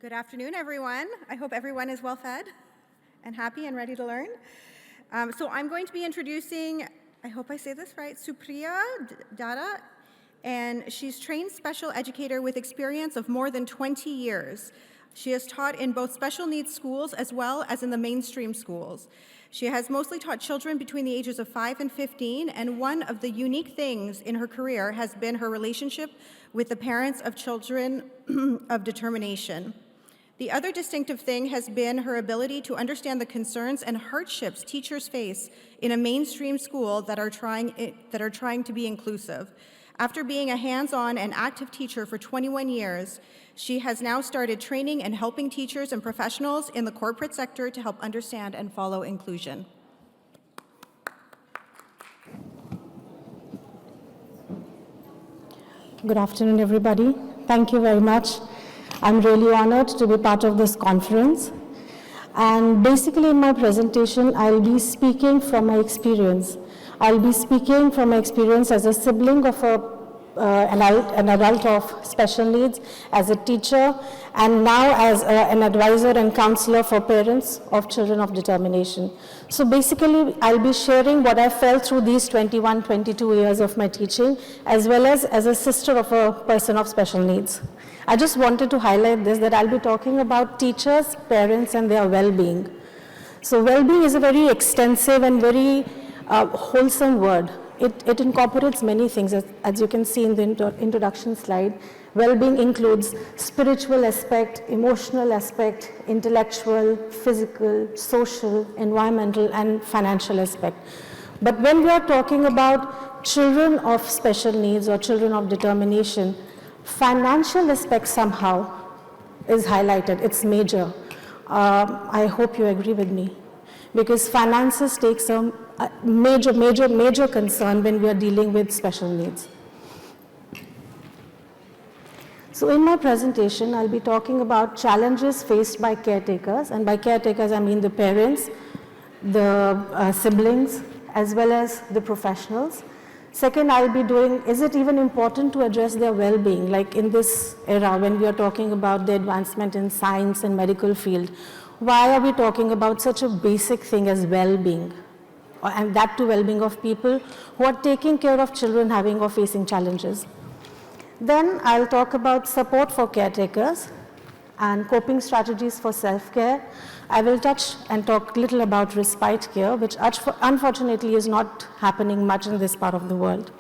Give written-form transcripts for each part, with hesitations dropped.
Good afternoon, everyone. I hope everyone is well fed and happy and ready to learn. So I'm going to be introducing, I hope I say this right, Supriya Datta, and she's trained special educator with experience of more than 20 years. She has taught in both special needs schools as well as in the mainstream schools. She has mostly taught children between the ages of 5 and 15, and one of the unique things in her career has been her relationship with the parents of children of determination. The other distinctive thing has been her ability to understand the concerns and hardships teachers face in a mainstream school that are trying to be inclusive. After being a hands-on and active teacher for 21 years, she has now started training and helping teachers and professionals in the corporate sector to help understand and follow inclusion. Good afternoon, everybody. Thank you very much. I'm really honored to be part of this conference. And basically in my presentation, I'll be speaking from my experience. I'll be speaking from my experience as a sibling of an adult of special needs, as a teacher, and now as an advisor and counselor for parents of children of determination. So basically, I'll be sharing what I felt through these 21, 22 years of my teaching, as well as a sister of a person of special needs. I just wanted to highlight this, that I'll be talking about teachers, parents, and their well-being. So well-being is a very extensive and very wholesome word. It incorporates many things, as you can see in the introduction slide. Well-being includes spiritual aspect, emotional aspect, intellectual, physical, social, environmental, and financial aspect. But when we are talking about children of special needs or children of determination, financial aspect somehow is highlighted. It's major. I hope you agree with me, because finances take some major concern when we are dealing with special needs. So in my presentation, I'll be talking about challenges faced by caretakers, and by caretakers I mean the parents, the siblings, as well as the professionals. Second, I'll be doing, is it even important to address their well-being, like in this era when we are talking about the advancement in science and medical field? Why are we talking about such a basic thing as well-being? And that to well-being of people who are taking care of children having or facing challenges. Then I'll talk about support for caretakers and coping strategies for self-care. I will touch and talk a little about respite care, which unfortunately is not happening much in this part of the world.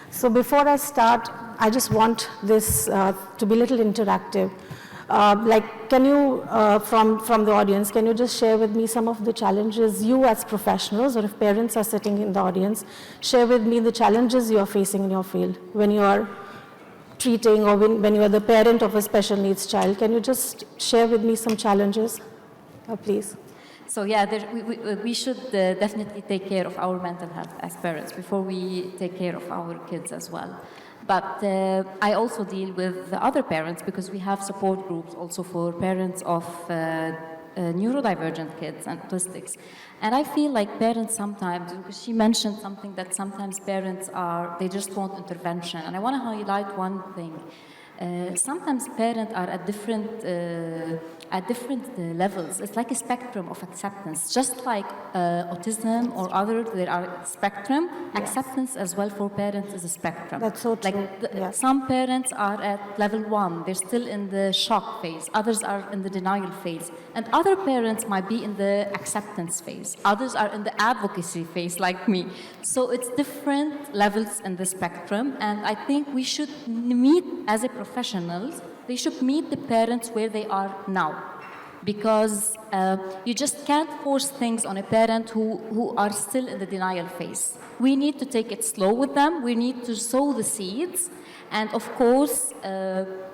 So before I start, I just want this to be a little interactive. Can you, from the audience, can you just share with me some of the challenges you as professionals, or if parents are sitting in the audience, share with me the challenges you are facing in your field when you are treating or when you are the parent of a special needs child. Can you just share with me some challenges, please? So yeah, we should definitely take care of our mental health as parents before we take care of our kids as well. But I also deal with the other parents, because we have support groups also for parents of neurodivergent kids and autistics. And I feel like parents sometimes, because she mentioned something that sometimes parents they just want intervention. And I want to highlight one thing. Sometimes parents are at different levels. It's like a spectrum of acceptance. Just like autism or other, there are spectrum. Yes. Acceptance as well for parents is a spectrum. That's so true. Like some parents are at level 1. They're still in the shock phase. Others are in the denial phase. And other parents might be in the acceptance phase. Others are in the advocacy phase, like me. So it's different levels in the spectrum. And I think we should meet as a professionals, they should meet the parents where they are now, because you just can't force things on a parent who are still in the denial phase. We need to take it slow with them. We need to sow the seeds, and of course,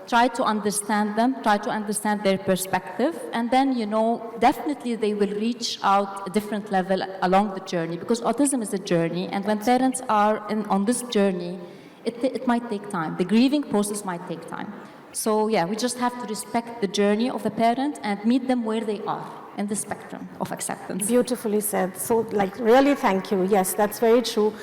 try to understand them, try to understand their perspective, and then, definitely they will reach out a different level along the journey, because autism is a journey, and when parents are on this journey, it might take time. The grieving process might take time. So yeah, we just have to respect the journey of the parent and meet them where they are in the spectrum of acceptance. Beautifully said. So really thank you. Yes, that's very true.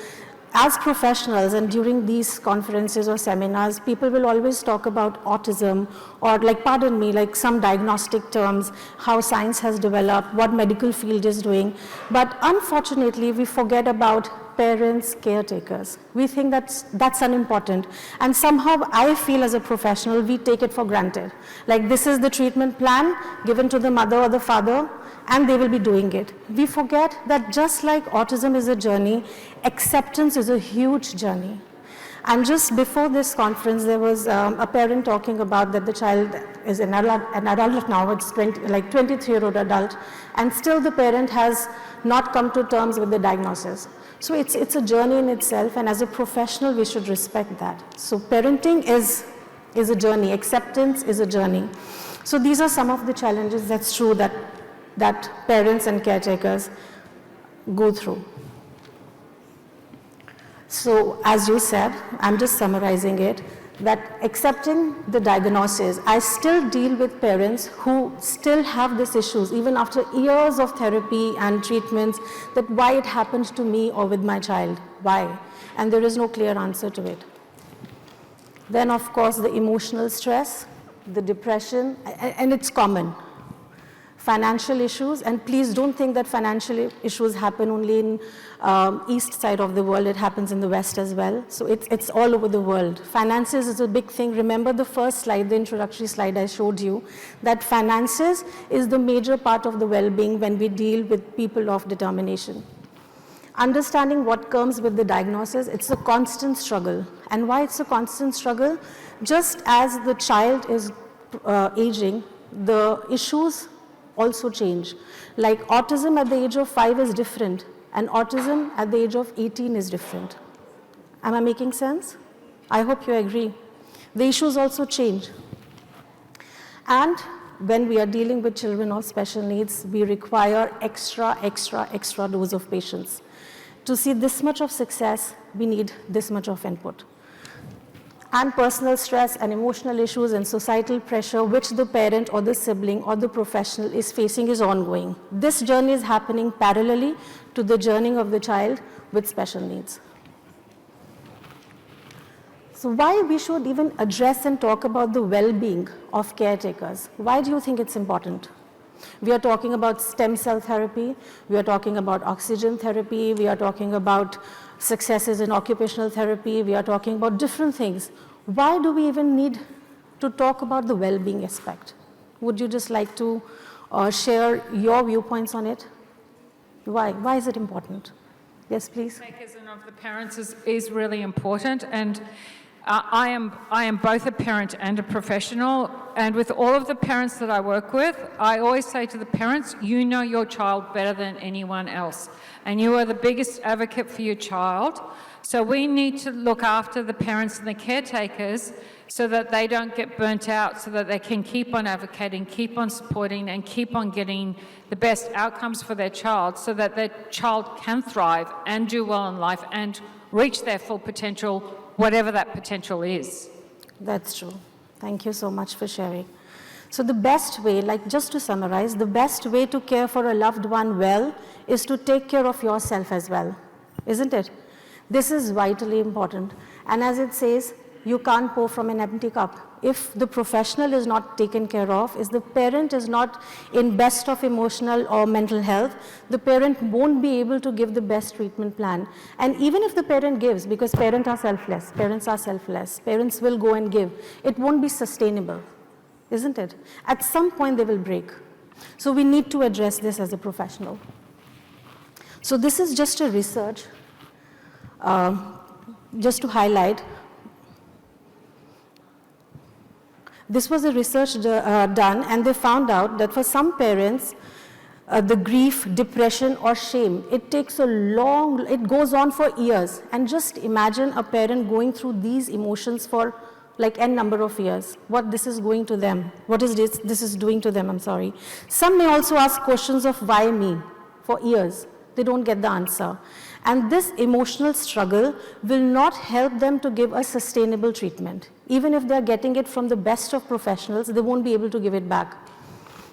as professionals and during these conferences or seminars, people will always talk about autism or like some diagnostic terms, how science has developed, what medical field is doing. But unfortunately, we forget about parents, caretakers. We think that's unimportant. And somehow I feel as a professional, we take it for granted. Like this is the treatment plan given to the mother or the father, and they will be doing it. We forget that just like autism is a journey, acceptance is a huge journey. And just before this conference, there was a parent talking about that the child is an adult now, it's 23-year-old adult, and still the parent has not come to terms with the diagnosis. So it's a journey in itself, and as a professional, we should respect that. So parenting is a journey, acceptance is a journey. So these are some of the challenges, that's true, that parents and caretakers go through. So as you said, I'm just summarizing it, that accepting the diagnosis, I still deal with parents who still have these issues, even after years of therapy and treatments, that why it happened to me or with my child, why? And there is no clear answer to it. Then of course the emotional stress, the depression, and it's common. Financial issues, and please don't think that financial issues happen only in east side of the world, it happens in the west as well. So it's all over the world. Finances is a big thing. Remember the first slide, the introductory slide I showed you, that finances is the major part of the well-being when we deal with people of determination. Understanding what comes with the diagnosis, it's a constant struggle. And why it's a constant struggle? Just as the child is aging, the issues also change. Like autism at the age of 5 is different, and autism at the age of 18 is different. Am I making sense? I hope you agree. The issues also change. And when we are dealing with children of special needs, we require extra dose of patience. To see this much of success, we need this much of input. And personal stress and emotional issues and societal pressure which the parent or the sibling or the professional is facing is ongoing. This journey is happening parallelly to the journey of the child with special needs. So why we should even address and talk about the well-being of caretakers? Why do you think it's important? We are talking about stem cell therapy, we are talking about oxygen therapy, we are talking about successes in occupational therapy, we are talking about different things. Why do we even need to talk about the well-being aspect? Would you just like to share your viewpoints on it? Why? Why is it important? Yes, please. Caretakers of the parents is really important, and I am both a parent and a professional, and with all of the parents that I work with, I always say to the parents, you know your child better than anyone else, and you are the biggest advocate for your child. So we need to look after the parents and the caretakers so that they don't get burnt out, so that they can keep on advocating, keep on supporting, and keep on getting the best outcomes for their child so that their child can thrive and do well in life and reach their full potential, whatever that potential is. That's true. Thank you so much for sharing. So the best way, like just to summarize, the best way to care for a loved one well is to take care of yourself as well, isn't it? This is vitally important. And as it says, you can't pour from an empty cup. If the professional is not taken care of, if the parent is not in best of emotional or mental health, the parent won't be able to give the best treatment plan. And even if the parent gives, because parents are selfless, parents will go and give, it won't be sustainable, isn't it? At some point they will break. So we need to address this as a professional. So this is just a research, just to highlight. This was a research done, and they found out that for some parents, the grief, depression, or shame, it goes on for years. And just imagine a parent going through these emotions for like n number of years, what this is going to them, what is this is doing to them, I'm sorry. Some may also ask questions of why me for years. They don't get the answer. And this emotional struggle will not help them to give a sustainable treatment. Even if they're getting it from the best of professionals, they won't be able to give it back.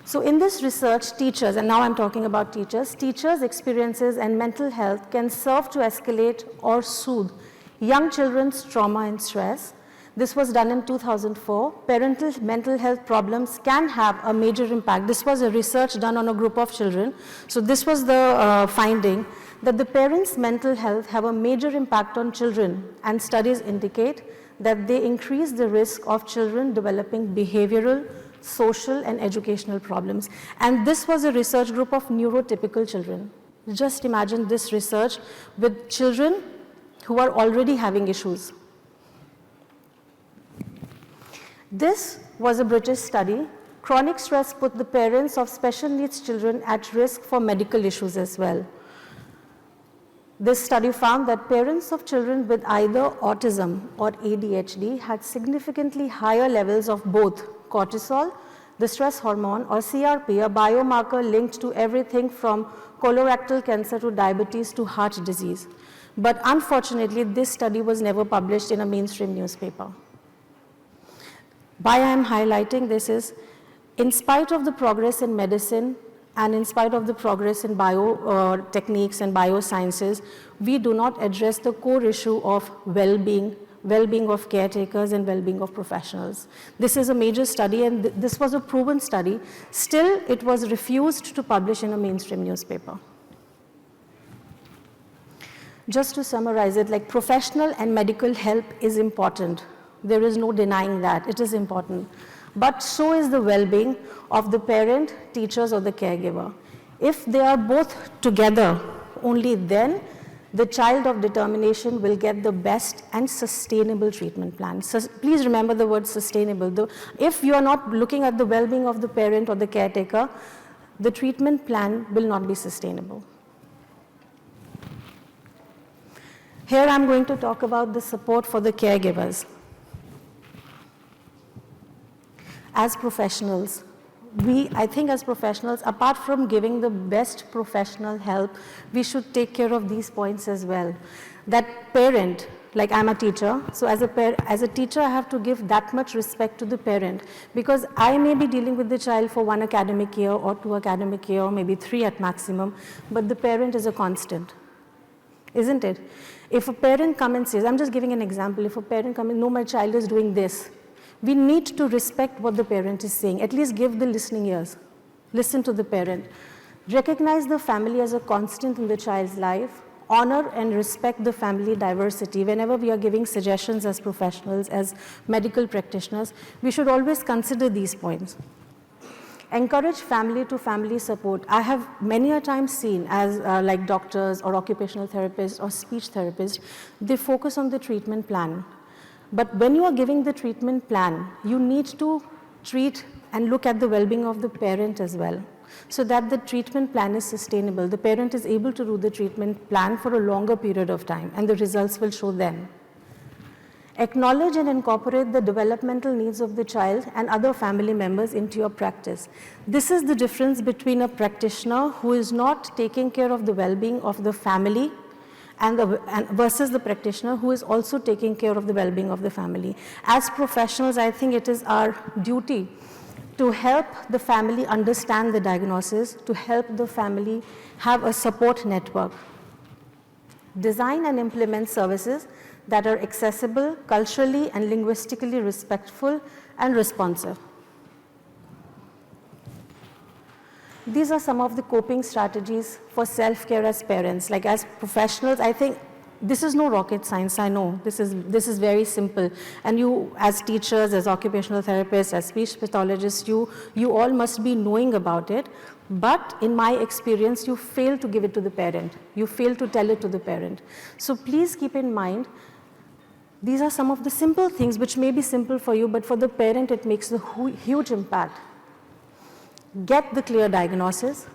So in this research, teachers, and now I'm talking about teachers' experiences and mental health can serve to escalate or soothe young children's trauma and stress. This was done in 2004. Parental mental health problems can have a major impact. This was a research done on a group of children. So this was the finding that the parents' mental health have a major impact on children, and studies indicate that they increase the risk of children developing behavioral, social, and educational problems. And this was a research group of neurotypical children. Just imagine this research with children who are already having issues. This was a British study. Chronic stress put the parents of special needs children at risk for medical issues as well. This study found that parents of children with either autism or ADHD had significantly higher levels of both cortisol, the stress hormone, or CRP, a biomarker linked to everything from colorectal cancer to diabetes to heart disease. But unfortunately, this study was never published in a mainstream newspaper. Why I am highlighting this is, in spite of the progress in medicine and in spite of the progress in techniques and biosciences, we do not address the core issue of well-being of caretakers and well-being of professionals. This is a major study, and this was a proven study. Still, it was refused to publish in a mainstream newspaper. Just to summarize it, like, professional and medical help is important. There is no denying that. It is important. But so is the well-being of the parent, teachers, or the caregiver. If they are both together, only then the child of determination will get the best and sustainable treatment plan. So please remember the word sustainable. If you are not looking at the well-being of the parent or the caretaker, the treatment plan will not be sustainable. Here I'm going to talk about the support for the caregivers. As professionals, I think as professionals, apart from giving the best professional help, we should take care of these points as well. That parent, like, I'm a teacher, so as a teacher, I have to give that much respect to the parent, because I may be dealing with the child for 1 academic year or 2 academic year, or maybe 3 at maximum, but the parent is a constant, isn't it? If a parent comes and says, I'm just giving an example, if a parent comes and, no, my child is doing this, we need to respect what the parent is saying. At least give the listening ears. Listen to the parent. Recognize the family as a constant in the child's life. Honor and respect the family diversity. Whenever we are giving suggestions as professionals, as medical practitioners, we should always consider these points. Encourage family-to-family support. I have many a time seen as like doctors or occupational therapists or speech therapists, they focus on the treatment plan. But when you are giving the treatment plan, you need to treat and look at the well-being of the parent as well, so that the treatment plan is sustainable. The parent is able to do the treatment plan for a longer period of time, and the results will show then. Acknowledge and incorporate the developmental needs of the child and other family members into your practice. This is the difference between a practitioner who is not taking care of the well-being of the family versus the practitioner who is also taking care of the well-being of the family. As professionals, I think it is our duty to help the family understand the diagnosis, to help the family have a support network. Design and implement services that are accessible, culturally and linguistically respectful and responsive. These are some of the coping strategies for self-care as parents. Like, as professionals, I think this is no rocket science, I know. This is very simple. And you, as teachers, as occupational therapists, as speech pathologists, you all must be knowing about it. But in my experience, you fail to give it to the parent. You fail to tell it to the parent. So please keep in mind, these are some of the simple things which may be simple for you, but for the parent, it makes a huge impact. Get the clear diagnosis.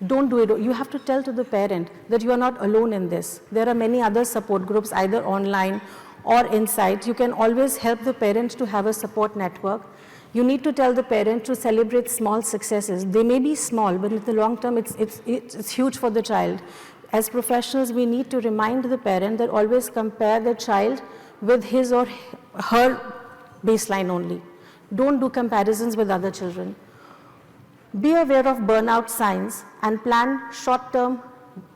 Don't do it. You have to tell to the parent that you are not alone in this. There are many other support groups, either online or inside. You can always help the parent to have a support network. You need to tell the parent to celebrate small successes. They may be small, but in the long term, it's huge for the child. As professionals, we need to remind the parent that always compare the child with his or her baseline only. Don't do comparisons with other children. Be aware of burnout signs and plan short-term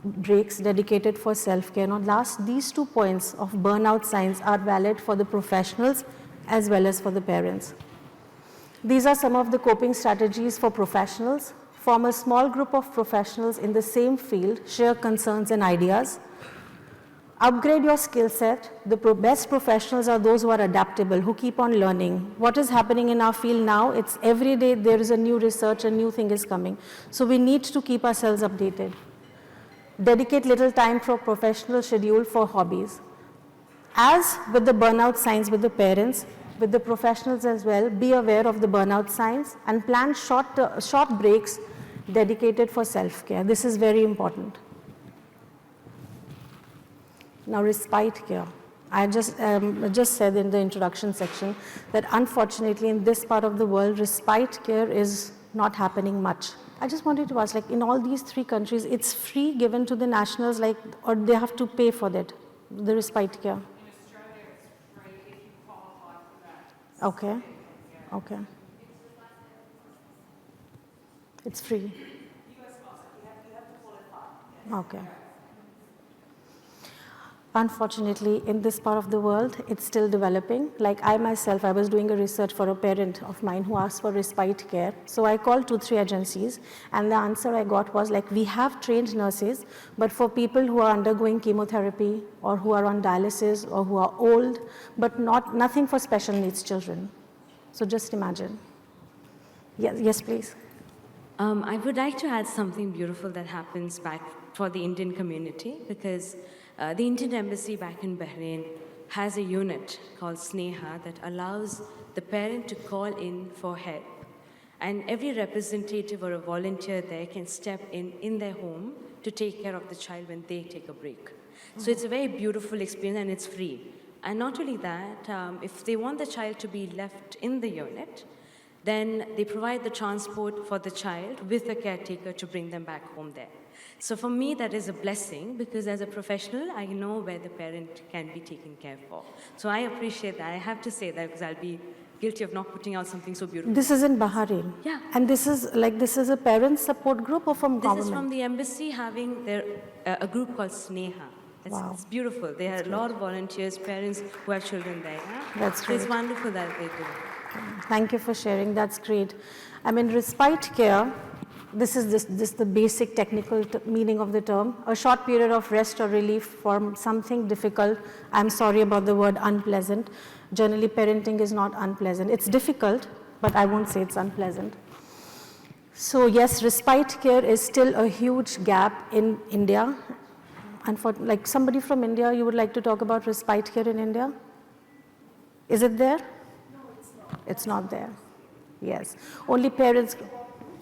breaks dedicated for self-care. Now, these 2 points of burnout signs are valid for the professionals as well as for the parents. These are some of the coping strategies for professionals. Form a small group of professionals in the same field, share concerns and ideas. Upgrade your skill set. The best professionals are those who are adaptable, who keep on learning. What is happening in our field now, it's every day there is a new research, a new thing is coming. So we need to keep ourselves updated. Dedicate little time for professional schedule for hobbies. As with the burnout signs with the parents, with the professionals as well, be aware of the burnout signs and plan short breaks dedicated for self-care. This is very important. Now, respite care. I just said in the introduction section that unfortunately in this part of the world, respite care is not happening much. I just wanted to ask, like in all these 3 countries, it's free given to the nationals, like, or they have to pay for that, the respite care? In Australia, it's free if you qualify for that. Okay, okay. It's free. US sponsor, you have to qualify. Okay. Unfortunately, in this part of the world, it's still developing. Like I myself, I was doing a research for a parent of mine who asked for respite care. So I called 2-3 agencies, and the answer I got was like, we have trained nurses, but for people who are undergoing chemotherapy or who are on dialysis or who are old, but nothing for special needs children. So just imagine. Yes, please. I would like to add something beautiful that happens back for the Indian community, because the Indian Embassy back in Bahrain has a unit called Sneha that allows the parent to call in for help. And every representative or a volunteer there can step in their home to take care of the child when they take a break. So it's a very beautiful experience, and it's free. And not only that, if they want the child to be left in the unit, then they provide the transport for the child with a caretaker to bring them back home there. So for me, that is a blessing, because as a professional, I know where the parent can be taken care of. So I appreciate that. I have to say that, because I'll be guilty of not putting out something so beautiful. This is in Bahrain? Yeah. And this is a parent support group or from government? This is from the embassy having a group called Sneha. Wow. It's beautiful. They have a lot of volunteers, parents who have children there. Yeah? That's So great. it's wonderful that they do. Thank you for sharing. That's great. I mean, respite care, this is the basic technical meaning of the term. A short period of rest or relief from something difficult. I'm sorry about the word unpleasant. Generally, parenting is not unpleasant. It's difficult, but I won't say it's unpleasant. So yes, respite care is still a huge gap in India. And for like somebody from India, you would like to talk about respite care in India? Is it there? No, it's not. It's not there. Yes. Only parents. Groups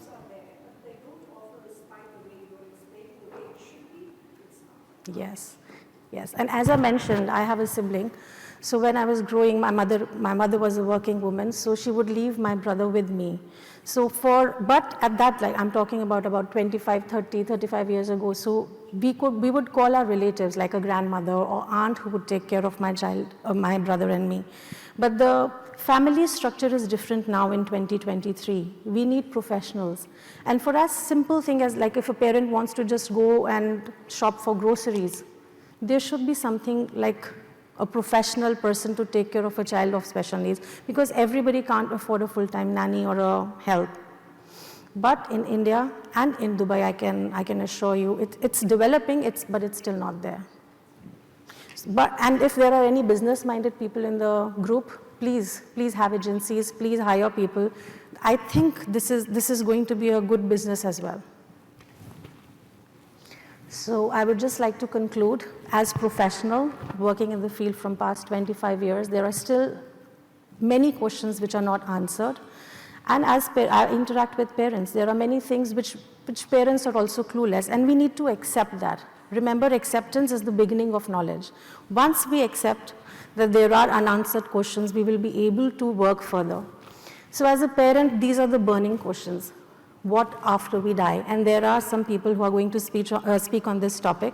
are there, but they don't offer respite the way you're explaining the way it should be. It's not. Yes. Yes. And as I mentioned, I have a sibling. So when I was growing, my mother was a working woman, so she would leave my brother with me. So but at that, like I'm talking about 25, 30, 35 years ago, so we would call our relatives, like a grandmother or aunt who would take care of my child, or my brother and me. But the family structure is different now in 2023. We need professionals. And for us, simple thing as like if a parent wants to just go and shop for groceries, there should be something like a professional person to take care of a child of special needs, because everybody can't afford a full-time nanny or a help. But in India and in Dubai, I can assure you, it's developing, but it's still not there. And if there are any business-minded people in the group, please have agencies, please hire people. I think this is going to be a good business as well. So I would just like to conclude, as professional, working in the field from past 25 years, there are still many questions which are not answered. And as I interact with parents, there are many things which parents are also clueless, and we need to accept that. Remember, acceptance is the beginning of knowledge. Once we accept that there are unanswered questions, we will be able to work further. So as a parent, these are the burning questions. What after we die? And there are some people who are going to speak on this topic.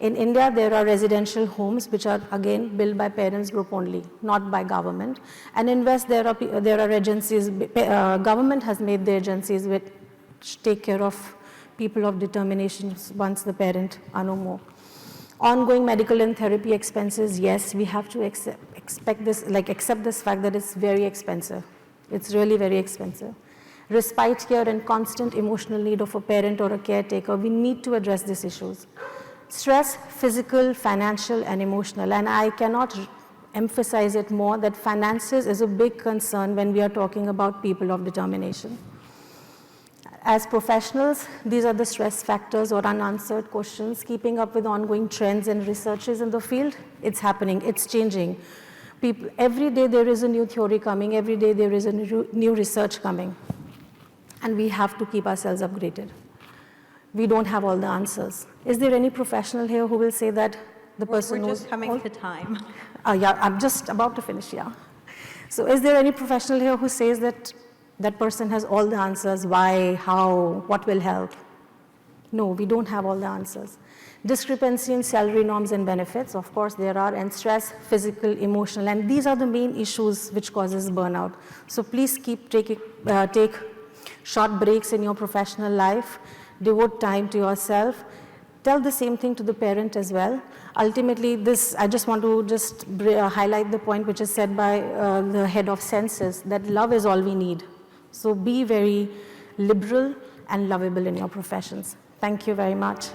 In India, there are residential homes which are again built by parents group only, not by government. And in West, there are agencies, government has made the agencies with take care of people of determination once the parent are no more. Ongoing medical and therapy expenses, yes, we have to accept this fact that it's very expensive. It's really very expensive. Respite care and constant emotional need of a parent or a caretaker, we need to address these issues. Stress, physical, financial, and emotional, and I cannot emphasize it more that finances is a big concern when we are talking about people of determination. As professionals, these are the stress factors or unanswered questions. Keeping up with ongoing trends and researches in the field, it's happening, it's changing. Every day there is a new theory coming, every day there is a new research coming. And we have to keep ourselves upgraded. We don't have all the answers. Is there any professional here who will say that the person knows? We're just coming to time. Yeah, I'm just about to finish, yeah. So is there any professional here who says that that person has all the answers, why, how, what will help? No, we don't have all the answers. Discrepancy in salary norms and benefits, of course there are, and stress, physical, emotional, and these are the main issues which causes burnout. So please take short breaks in your professional life, devote time to yourself, tell the same thing to the parent as well. Ultimately, I just want to highlight the point which is said by the head of census, that love is all we need. So be very liberal and lovable in your professions. Thank you very much.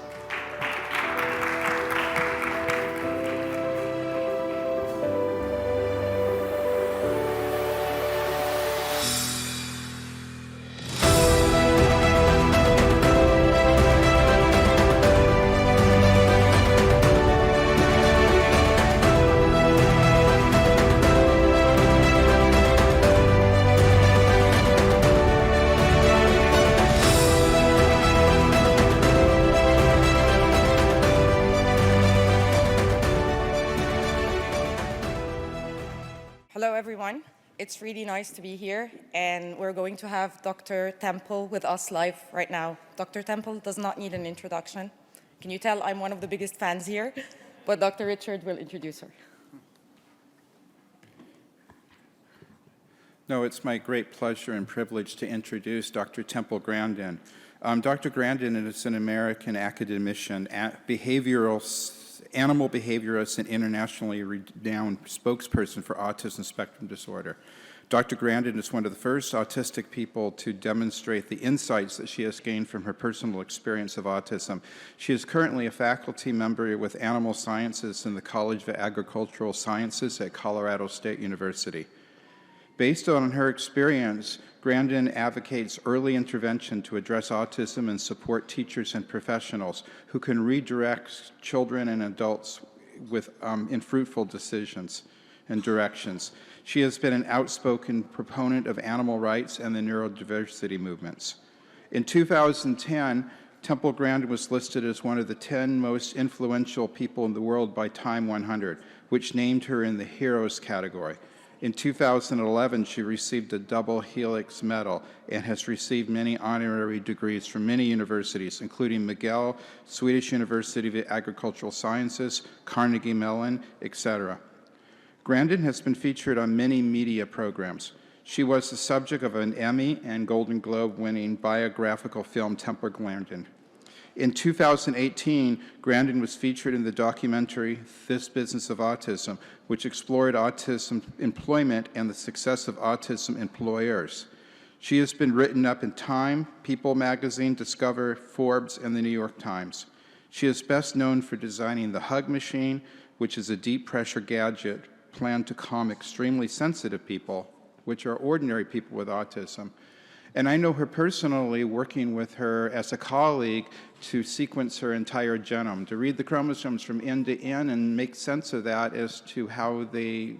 Hello, everyone. It's really nice to be here, and we're going to have Dr. Temple with us live right now. Dr. Temple does not need an introduction. Can you tell I'm one of the biggest fans here? But Dr. Richard will introduce her. No, it's my great pleasure and privilege to introduce Dr. Temple Grandin. Dr. Grandin is an American academician, animal behaviorist, and internationally renowned spokesperson for autism spectrum disorder. Dr. Grandin is one of the first autistic people to demonstrate the insights that she has gained from her personal experience of autism. She is currently a faculty member with animal sciences in the College of Agricultural Sciences at Colorado State University. Based on her experience, Grandin advocates early intervention to address autism and support teachers and professionals who can redirect children and adults in fruitful decisions and directions. She has been an outspoken proponent of animal rights and the neurodiversity movements. In 2010, Temple Grandin was listed as one of the 10 most influential people in the world by Time 100, which named her in the Heroes category. In 2011, she received a double Helix Medal and has received many honorary degrees from many universities, including McGill, Swedish University of Agricultural Sciences, Carnegie Mellon, etc. Grandin has been featured on many media programs. She was the subject of an Emmy and Golden Globe-winning biographical film, Temple Grandin. In 2018, Grandin was featured in the documentary This Business of Autism, which explored autism employment and the success of autism employers. She has been written up in Time, People magazine, Discover, Forbes, and the New York Times. She is best known for designing the Hug Machine, which is a deep-pressure gadget planned to calm extremely sensitive people, which are ordinary people with autism. And I know her personally, working with her as a colleague to sequence her entire genome, to read the chromosomes from end to end and make sense of that as to how they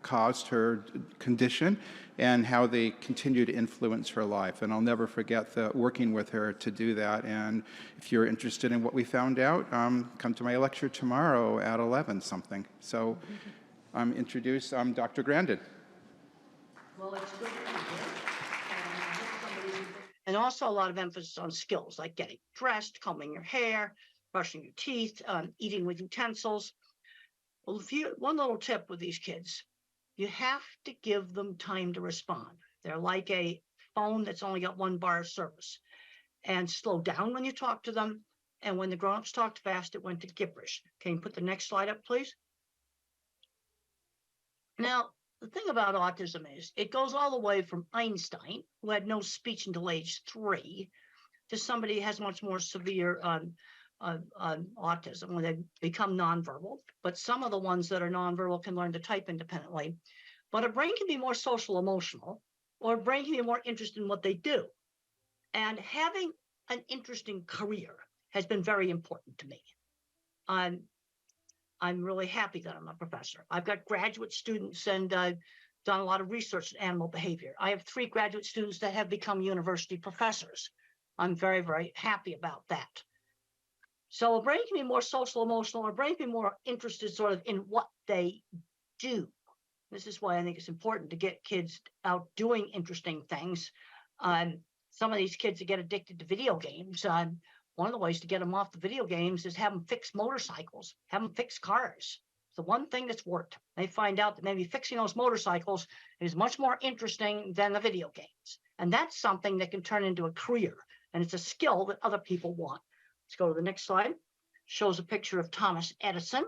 caused her condition and how they continue to influence her life. And I'll never forget working with her to do that. And if you're interested in what we found out, come to my lecture tomorrow at 11 something. So introduce Dr. Grandin. Well, it's good to be here. And also a lot of emphasis on skills like getting dressed, combing your hair, brushing your teeth, eating with utensils. Well, one little tip with these kids, you have to give them time to respond. They're like a phone that's only got one bar of service. and slow down when you talk to them. And when the grown-ups talked fast, it went to gibberish. Can you put the next slide up, please? Now, the thing about autism is it goes all the way from Einstein, who had no speech until age 3, to somebody who has much more severe autism when they become nonverbal. But some of the ones that are nonverbal can learn to type independently. But a brain can be more social emotional, or a brain can be more interested in what they do. And having an interesting career has been very important to me. I'm really happy that I'm a professor. I've got graduate students, and I've done a lot of research in animal behavior. I have 3 graduate students that have become university professors. I'm very, very happy about that. So a brain can be more social emotional, or a brain can be more interested sort of in what they do. This is why I think it's important to get kids out doing interesting things. Some of these kids that get addicted to video games, one of the ways to get them off the video games is have them fix motorcycles, have them fix cars. It's the one thing that's worked. They find out that maybe fixing those motorcycles is much more interesting than the video games. And that's something that can turn into a career. And it's a skill that other people want. Let's go to the next slide. Shows a picture of Thomas Edison.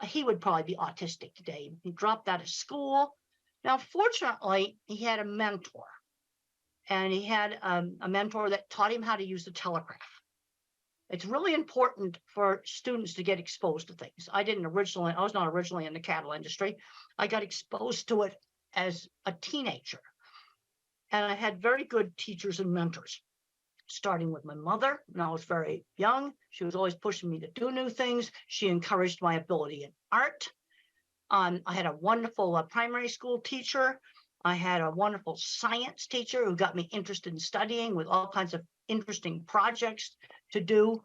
He would probably be autistic today. He dropped out of school. Now, fortunately, he had a mentor. And he had a mentor that taught him how to use the telegraph. It's really important for students to get exposed to things. I was not originally in the cattle industry. I got exposed to it as a teenager. And I had very good teachers and mentors, starting with my mother when I was very young. She was always pushing me to do new things. She encouraged my ability in art. I had a wonderful primary school teacher. I had a wonderful science teacher who got me interested in studying with all kinds of interesting projects to do.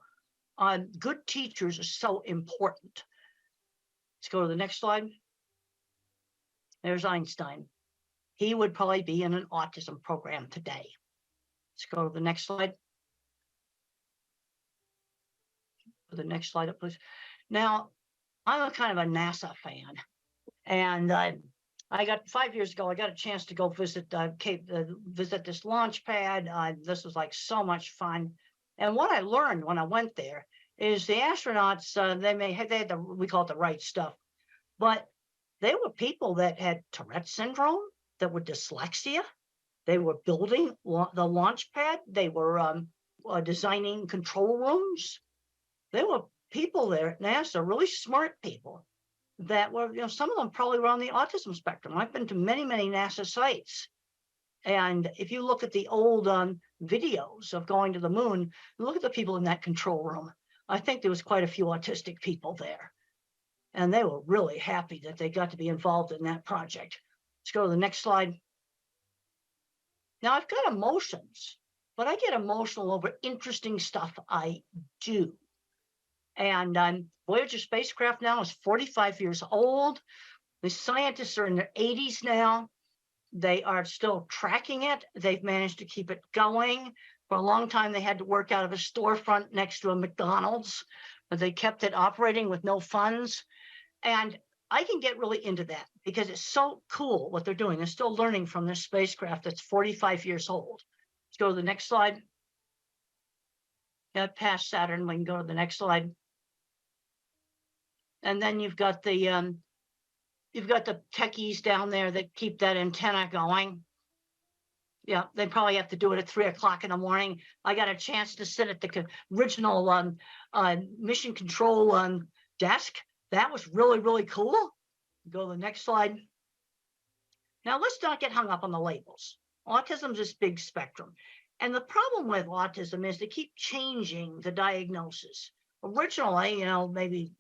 Good teachers are so important. Let's go to the next slide. There's Einstein. He would probably be in an autism program today. Let's go to the next slide. Put the next slide up, please. Now, I'm a kind of a NASA fan. And I got 5 years ago, I got a chance to go visit visit this launch pad. This was like so much fun. And what I learned when I went there is the astronauts, they had we call it the right stuff, but they were people that had Tourette syndrome, that were dyslexia. They were building the launch pad. They were designing control rooms. There were people there at NASA, really smart people that were, some of them probably were on the autism spectrum. I've been to many, many NASA sites. And if you look at the old videos of going to the moon, look at the people in that control room. I think there was quite a few autistic people there. And they were really happy that they got to be involved in that project. Let's go to the next slide. Now, I've got emotions, but I get emotional over interesting stuff I do. And Voyager spacecraft now is 45 years old. The scientists are in their 80s now. They are still tracking it. They've managed to keep it going. For a long time, they had to work out of a storefront next to a McDonald's, but they kept it operating with no funds. And I can get really into that because it's so cool what they're doing. They're still learning from this spacecraft that's 45 years old. Let's go to the next slide. Yeah, past Saturn, we can go to the next slide. And then you've got the techies down there that keep that antenna going. Yeah, they probably have to do it at 3 o'clock in the morning. I got a chance to sit at the original mission control desk. That was really, really cool. Go to the next slide. Now, let's not get hung up on the labels. Autism is this big spectrum. And the problem with autism is they keep changing the diagnosis. Originally, maybe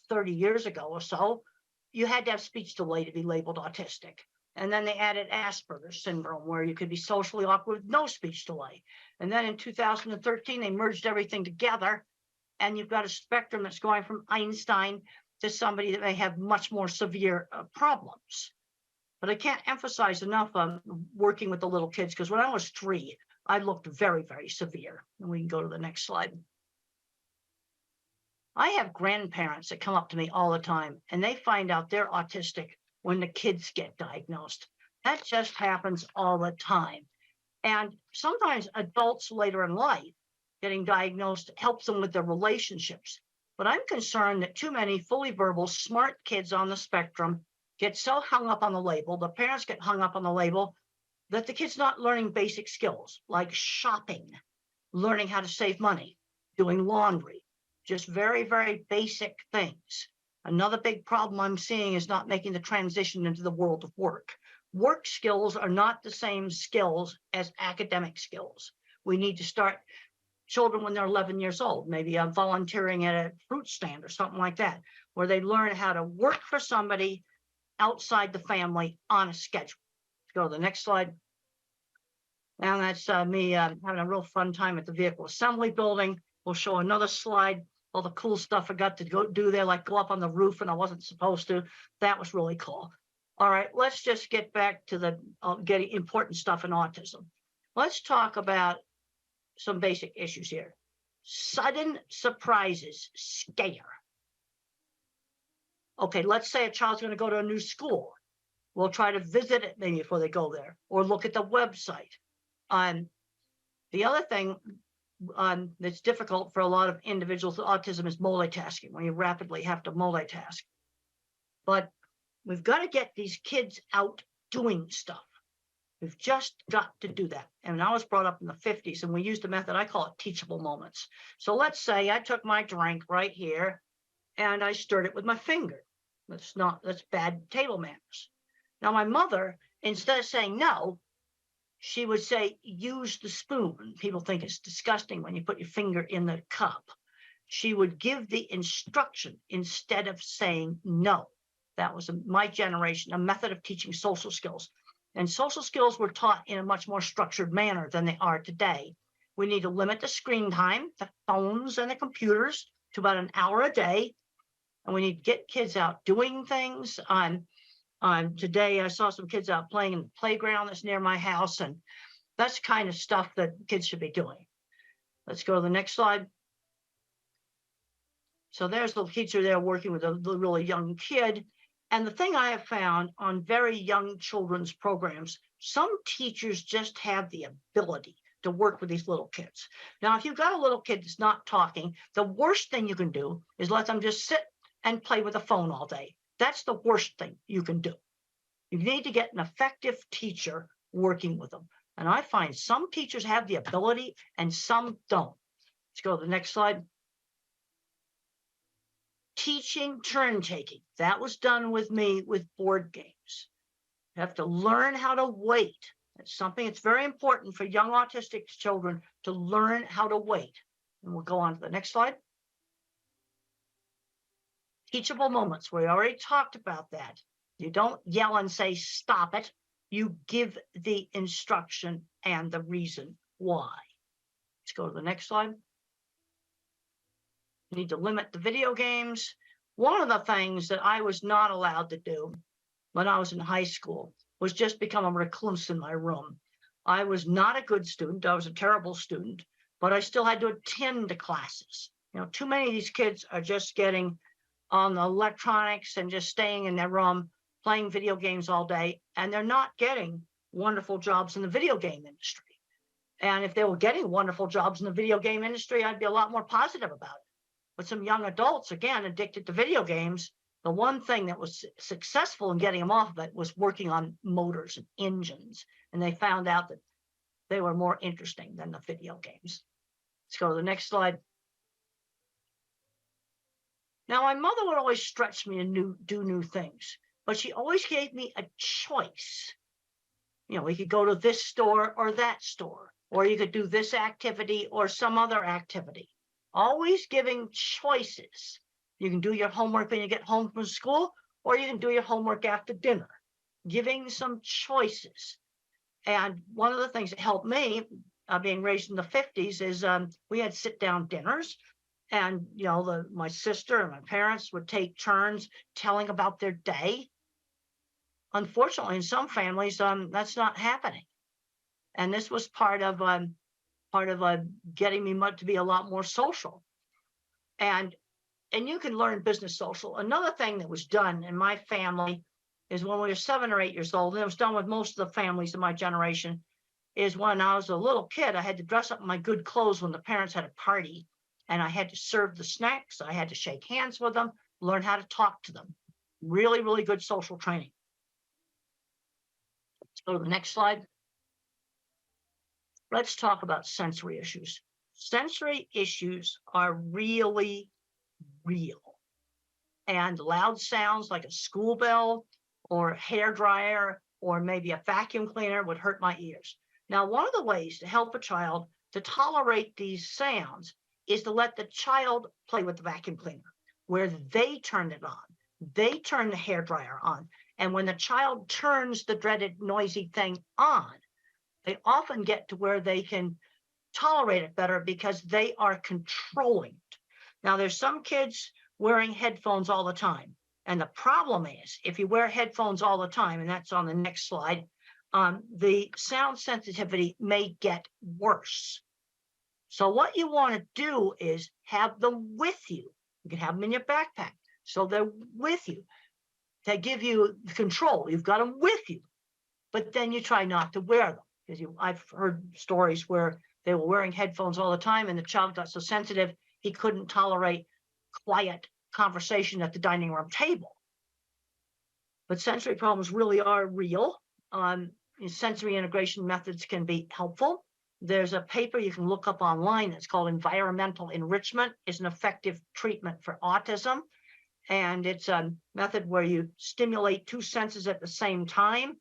30 years ago or so, you had to have speech delay to be labeled autistic. And then they added Asperger's syndrome, where you could be socially awkward with no speech delay. And then in 2013, they merged everything together. And you've got a spectrum that's going from Einstein to somebody that may have much more severe problems. But I can't emphasize enough on working with the little kids, because when I was 3, I looked very, very severe. And we can go to the next slide. I have grandparents that come up to me all the time, and they find out they're autistic when the kids get diagnosed. That just happens all the time. And sometimes adults later in life getting diagnosed helps them with their relationships. But I'm concerned that too many fully verbal, smart kids on the spectrum get so hung up on the label, the parents get hung up on the label, that the kid's not learning basic skills like shopping, learning how to save money, doing laundry, just very, very basic things. Another big problem I'm seeing is not making the transition into the world of work. Work skills are not the same skills as academic skills. We need to start children when they're 11 years old, maybe volunteering at a fruit stand or something like that, where they learn how to work for somebody outside the family on a schedule. Let's go to the next slide. Now that's me having a real fun time at the vehicle assembly building. We'll show another slide, all the cool stuff I got to go do there, like go up on the roof and I wasn't supposed to. That was really cool. All right, let's just get back to the getting important stuff in autism. Let's talk about some basic issues here. Sudden surprises scare. Okay, let's say a child's going to go to a new school. We'll try to visit it maybe before they go there, or look at the website. The other thing that's difficult for a lot of individuals with autism is multitasking, when you rapidly have to multitask. But we've got to get these kids out doing stuff. We've just got to do that. And I was brought up in the 50s, and we used a method, I call it teachable moments. So let's say I took my drink right here and I stirred it with my finger. That's bad table manners. Now, my mother, instead of saying no, she would say, use the spoon. People think it's disgusting when you put your finger in the cup. She would give the instruction instead of saying no. That was my generation, a method of teaching social skills. And social skills were taught in a much more structured manner than they are today. We need to limit the screen time, the phones and the computers, to about an hour a day. And we need to get kids out doing things. Today, I saw some kids out playing in the playground that's near my house, and that's the kind of stuff that kids should be doing. Let's go to the next slide. So there's the teacher there working with a really young kid. And the thing I have found on very young children's programs, some teachers just have the ability to work with these little kids. Now, if you've got a little kid that's not talking, the worst thing you can do is let them just sit and play with a phone all day. That's the worst thing you can do. You need to get an effective teacher working with them. And I find some teachers have the ability and some don't. Let's go to the next slide. Teaching turn taking. That was done with me with board games. You have to learn how to wait. It's something that's very important for young autistic children to learn how to wait. And we'll go on to the next slide. Teachable moments. We already talked about that. You don't yell and say, stop it. You give the instruction and the reason why. Let's go to the next slide. You need to limit the video games. One of the things that I was not allowed to do when I was in high school was just become a recluse in my room. I was not a good student. I was a terrible student, but I still had to attend to classes. You know, too many of these kids are just getting on the electronics and just staying in their room, playing video games all day, and they're not getting wonderful jobs in the video game industry. And if they were getting wonderful jobs in the video game industry, I'd be a lot more positive about it. But some young adults, again, addicted to video games, the one thing that was successful in getting them off of it was working on motors and engines. And they found out that they were more interesting than the video games. Let's go to the next slide. Now, my mother would always stretch me to do new things, but she always gave me a choice. You know, we could go to this store or that store, or you could do this activity or some other activity. Always giving choices. You can do your homework when you get home from school, or you can do your homework after dinner. Giving some choices. And one of the things that helped me, being raised in the 50s, is we had sit-down dinners. And, you know, my sister and my parents would take turns telling about their day. Unfortunately, in some families, that's not happening. And this was part of getting me to be a lot more social. And you can learn business social. Another thing that was done in my family is when we were 7 or 8 years old, and it was done with most of the families in my generation, is when I was a little kid, I had to dress up in my good clothes when the parents had a party, and I had to serve the snacks. I had to shake hands with them, learn how to talk to them. Really, really good social training. Let's go to the next slide. Let's talk about sensory issues. Sensory issues are really real. And loud sounds like a school bell or a hair dryer or maybe a vacuum cleaner would hurt my ears. Now, one of the ways to help a child to tolerate these sounds is to let the child play with the vacuum cleaner, where they turn it on. They turn the hair dryer on. And when the child turns the dreaded noisy thing on, they often get to where they can tolerate it better because they are controlling it. Now, there's some kids wearing headphones all the time. And the problem is, if you wear headphones all the time, and that's on the next slide, the sound sensitivity may get worse. So what you want to do is have them with you. You can have them in your backpack. So they're with you. They give you control. You've got them with you. But then you try not to wear them. Because I've heard stories where they were wearing headphones all the time and the child got so sensitive, he couldn't tolerate quiet conversation at the dining room table. But sensory problems really are real. Sensory integration methods can be helpful. There's a paper you can look up online that's called Environmental Enrichment is an Effective Treatment for Autism. And it's a method where you stimulate two senses at the same time.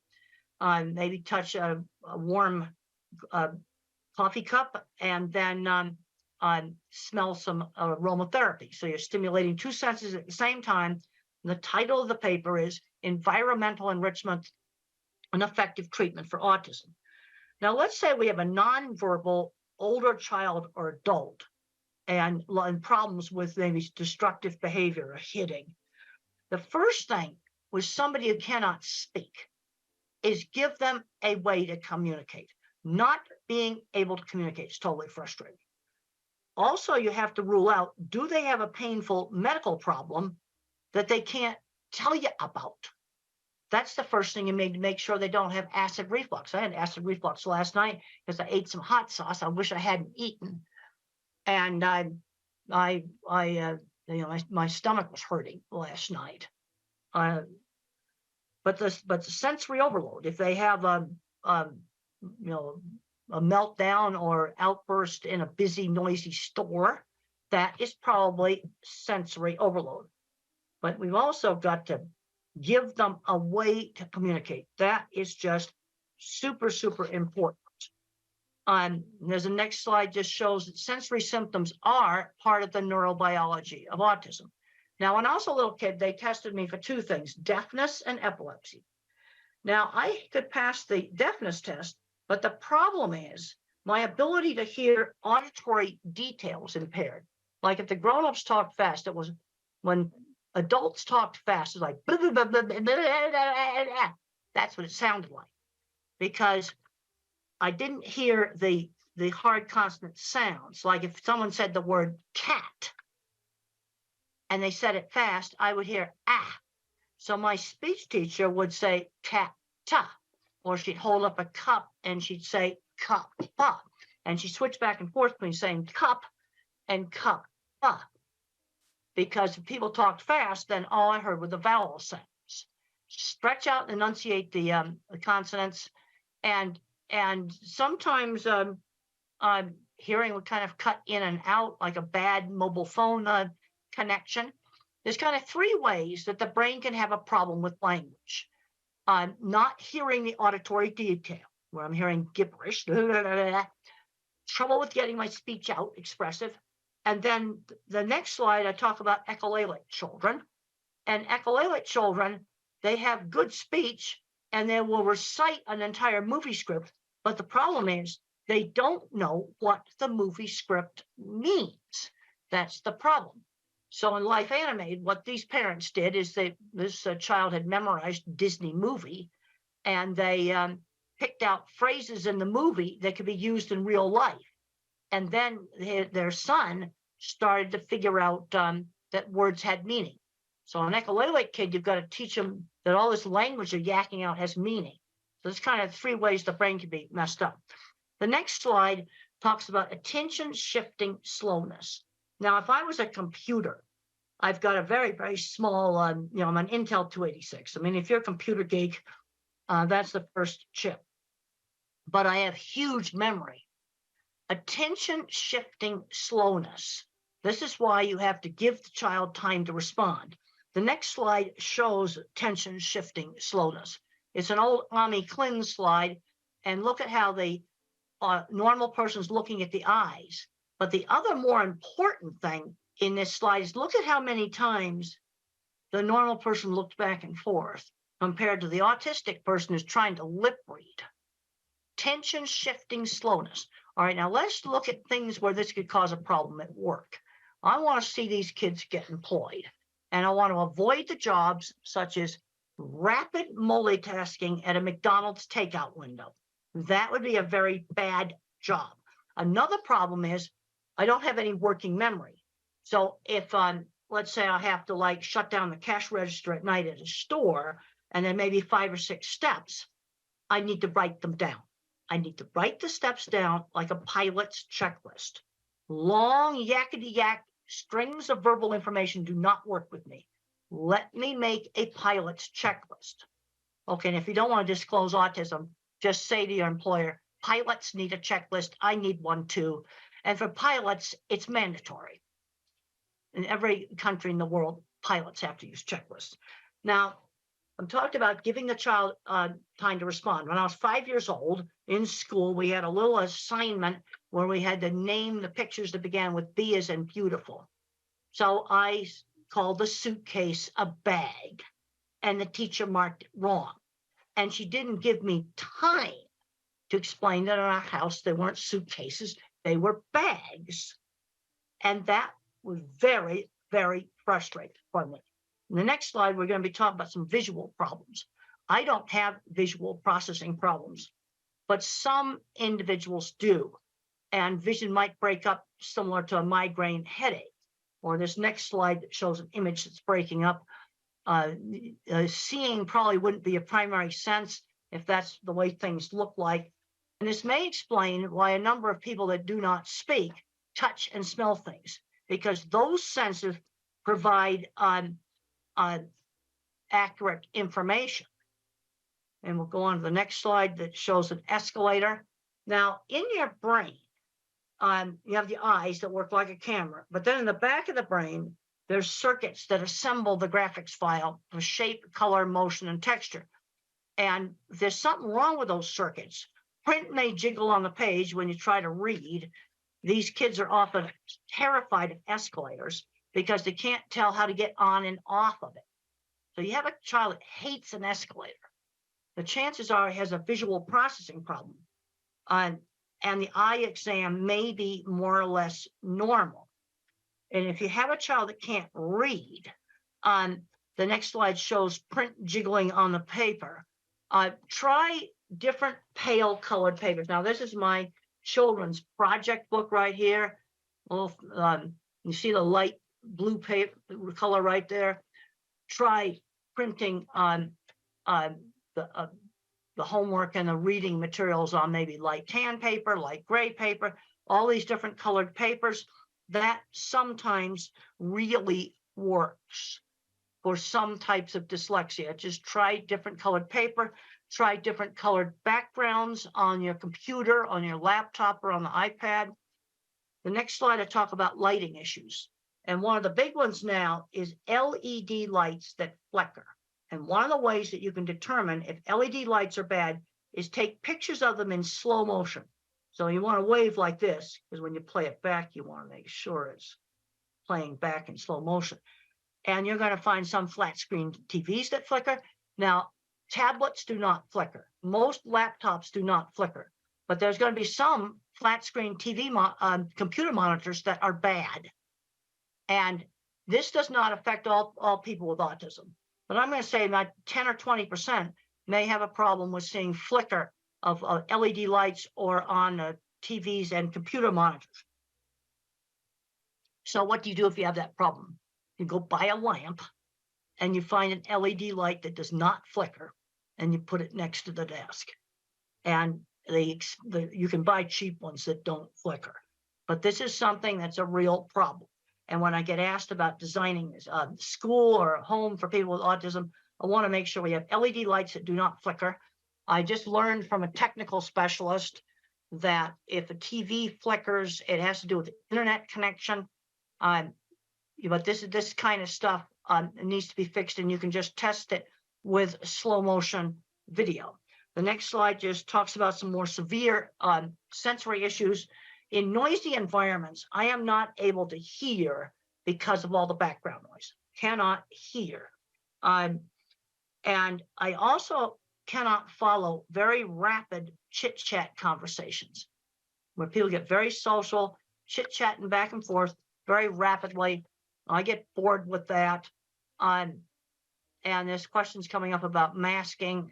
Maybe touch a warm coffee cup and then smell some aromatherapy. So you're stimulating two senses at the same time. And the title of the paper is Environmental Enrichment, an Effective Treatment for Autism. Now, let's say we have a nonverbal older child or adult and problems with maybe destructive behavior or hitting. The first thing with somebody who cannot speak is give them a way to communicate. Not being able to communicate is totally frustrating. Also, you have to rule out, do they have a painful medical problem that they can't tell you about? That's the first thing you need to make sure they don't have acid reflux. I had acid reflux last night because I ate some hot sauce I wish I hadn't eaten. And my stomach was hurting last night. But the sensory overload, if they have a meltdown or outburst in a busy, noisy store, that is probably sensory overload. But we've also got to give them a way to communicate. That is just super, super important. There's a next slide just shows that sensory symptoms are part of the neurobiology of autism. Now, when I was a little kid, they tested me for two things, deafness and epilepsy. Now, I could pass the deafness test, but the problem is my ability to hear auditory details impaired. Like if the grown-ups talked fast, it was when adults talked fast, it's like, blah, blah, blah, blah, blah, blah, blah, blah. That's what it sounded like. Because I didn't hear the hard consonant sounds. Like if someone said the word cat and they said it fast, I would hear ah. So my speech teacher would say cat ta, or she'd hold up a cup and she'd say cup pa. And she switched back and forth between saying cup and cup pa. Because if people talked fast, then all I heard were the vowel sounds. Stretch out and enunciate the consonants. And sometimes hearing would kind of cut in and out like a bad mobile phone connection. There's kind of three ways that the brain can have a problem with language. Not hearing the auditory detail, where I'm hearing gibberish, trouble with getting my speech out, expressive. And then the next slide, I talk about echolalic children. And echolalic children, they have good speech and they will recite an entire movie script. But the problem is they don't know what the movie script means. That's the problem. So in Life Animated, what these parents did is this child had memorized Disney movie, and they picked out phrases in the movie that could be used in real life. And then their son started to figure out that words had meaning. So an echolalic kid, you've got to teach them that all this language they're yakking out has meaning. So there's kind of three ways the brain can be messed up. The next slide talks about attention shifting slowness. Now, if I was a computer, I've got a very, very small, I'm an Intel 286. I mean, if you're a computer geek, that's the first chip. But I have huge memory. Attention shifting slowness. This is why you have to give the child time to respond. The next slide shows attention shifting slowness. It's an old Ami Klin slide, and look at how the normal person's looking at the eyes. But the other more important thing in this slide is look at how many times the normal person looked back and forth compared to the autistic person who's trying to lip read. Attention shifting slowness. All right, now let's look at things where this could cause a problem at work. I want to see these kids get employed, and I want to avoid the jobs such as rapid multitasking at a McDonald's takeout window. That would be a very bad job. Another problem is I don't have any working memory. So if let's say I have to shut down the cash register at night at a store, and then maybe 5 or 6 steps, I need to write them down. I need to write the steps down like a pilot's checklist. Long yakety-yak strings of verbal information do not work with me. Let me make a pilot's checklist. Okay, and if you don't want to disclose autism, just say to your employer, pilots need a checklist. I need one too. And for pilots, it's mandatory. In every country in the world, pilots have to use checklists. Now, I'm talking about giving the child time to respond. When I was 5 years old in school, we had a little assignment where we had to name the pictures that began with B as in beautiful. So I called the suitcase a bag, and the teacher marked it wrong. And she didn't give me time to explain that in our house, they weren't suitcases, they were bags. And that was very, very frustrating for me. In the next slide, we're going to be talking about some visual problems. I don't have visual processing problems, but some individuals do. And vision might break up similar to a migraine headache. Or this next slide that shows an image that's breaking up. Seeing probably wouldn't be a primary sense if that's the way things look like. And this may explain why a number of people that do not speak touch and smell things, because those senses provide accurate information. And we'll go on to the next slide that shows an escalator. Now, in your brain, you have the eyes that work like a camera, but then in the back of the brain, there's circuits that assemble the graphics file for shape, color, motion, and texture. And if there's something wrong with those circuits, print may jiggle on the page when you try to read. These kids are often terrified of escalators because they can't tell how to get on and off of it. So you have a child that hates an escalator. The chances are he has a visual processing problem. And the eye exam may be more or less normal. And if you have a child that can't read, the next slide shows print jiggling on the paper. Try different pale colored papers. Now, this is my children's project book right here. Well, you see the light blue paper color right there. Try printing on the homework and the reading materials on maybe light tan paper, light gray paper, all these different colored papers. That sometimes really works for some types of dyslexia. Just try different colored paper, try different colored backgrounds on your computer, on your laptop, or on the iPad. The next slide, I talk about lighting issues. And one of the big ones now is LED lights that flicker. And one of the ways that you can determine if LED lights are bad is take pictures of them in slow motion. So you want to wave like this, because when you play it back, you want to make sure it's playing back in slow motion. And you're going to find some flat screen TVs that flicker. Now, tablets do not flicker. Most laptops do not flicker. But there's going to be some flat screen TV computer monitors that are bad. And this does not affect all people with autism. But I'm going to say about 10 or 20% may have a problem with seeing flicker of LED lights or on TVs and computer monitors. So what do you do if you have that problem? You go buy a lamp and you find an LED light that does not flicker and you put it next to the desk. And you can buy cheap ones that don't flicker. But this is something that's a real problem. And when I get asked about designing a school or a home for people with autism, I want to make sure we have LED lights that do not flicker. I just learned from a technical specialist that if a TV flickers, it has to do with the internet connection. But this kind of stuff needs to be fixed, and you can just test it with slow motion video. The next slide just talks about some more severe sensory issues. In noisy environments, I am not able to hear because of all the background noise. Cannot hear. And I also cannot follow very rapid chit-chat conversations where people get very social, chit-chatting back and forth very rapidly. I get bored with that. And there's questions coming up about masking.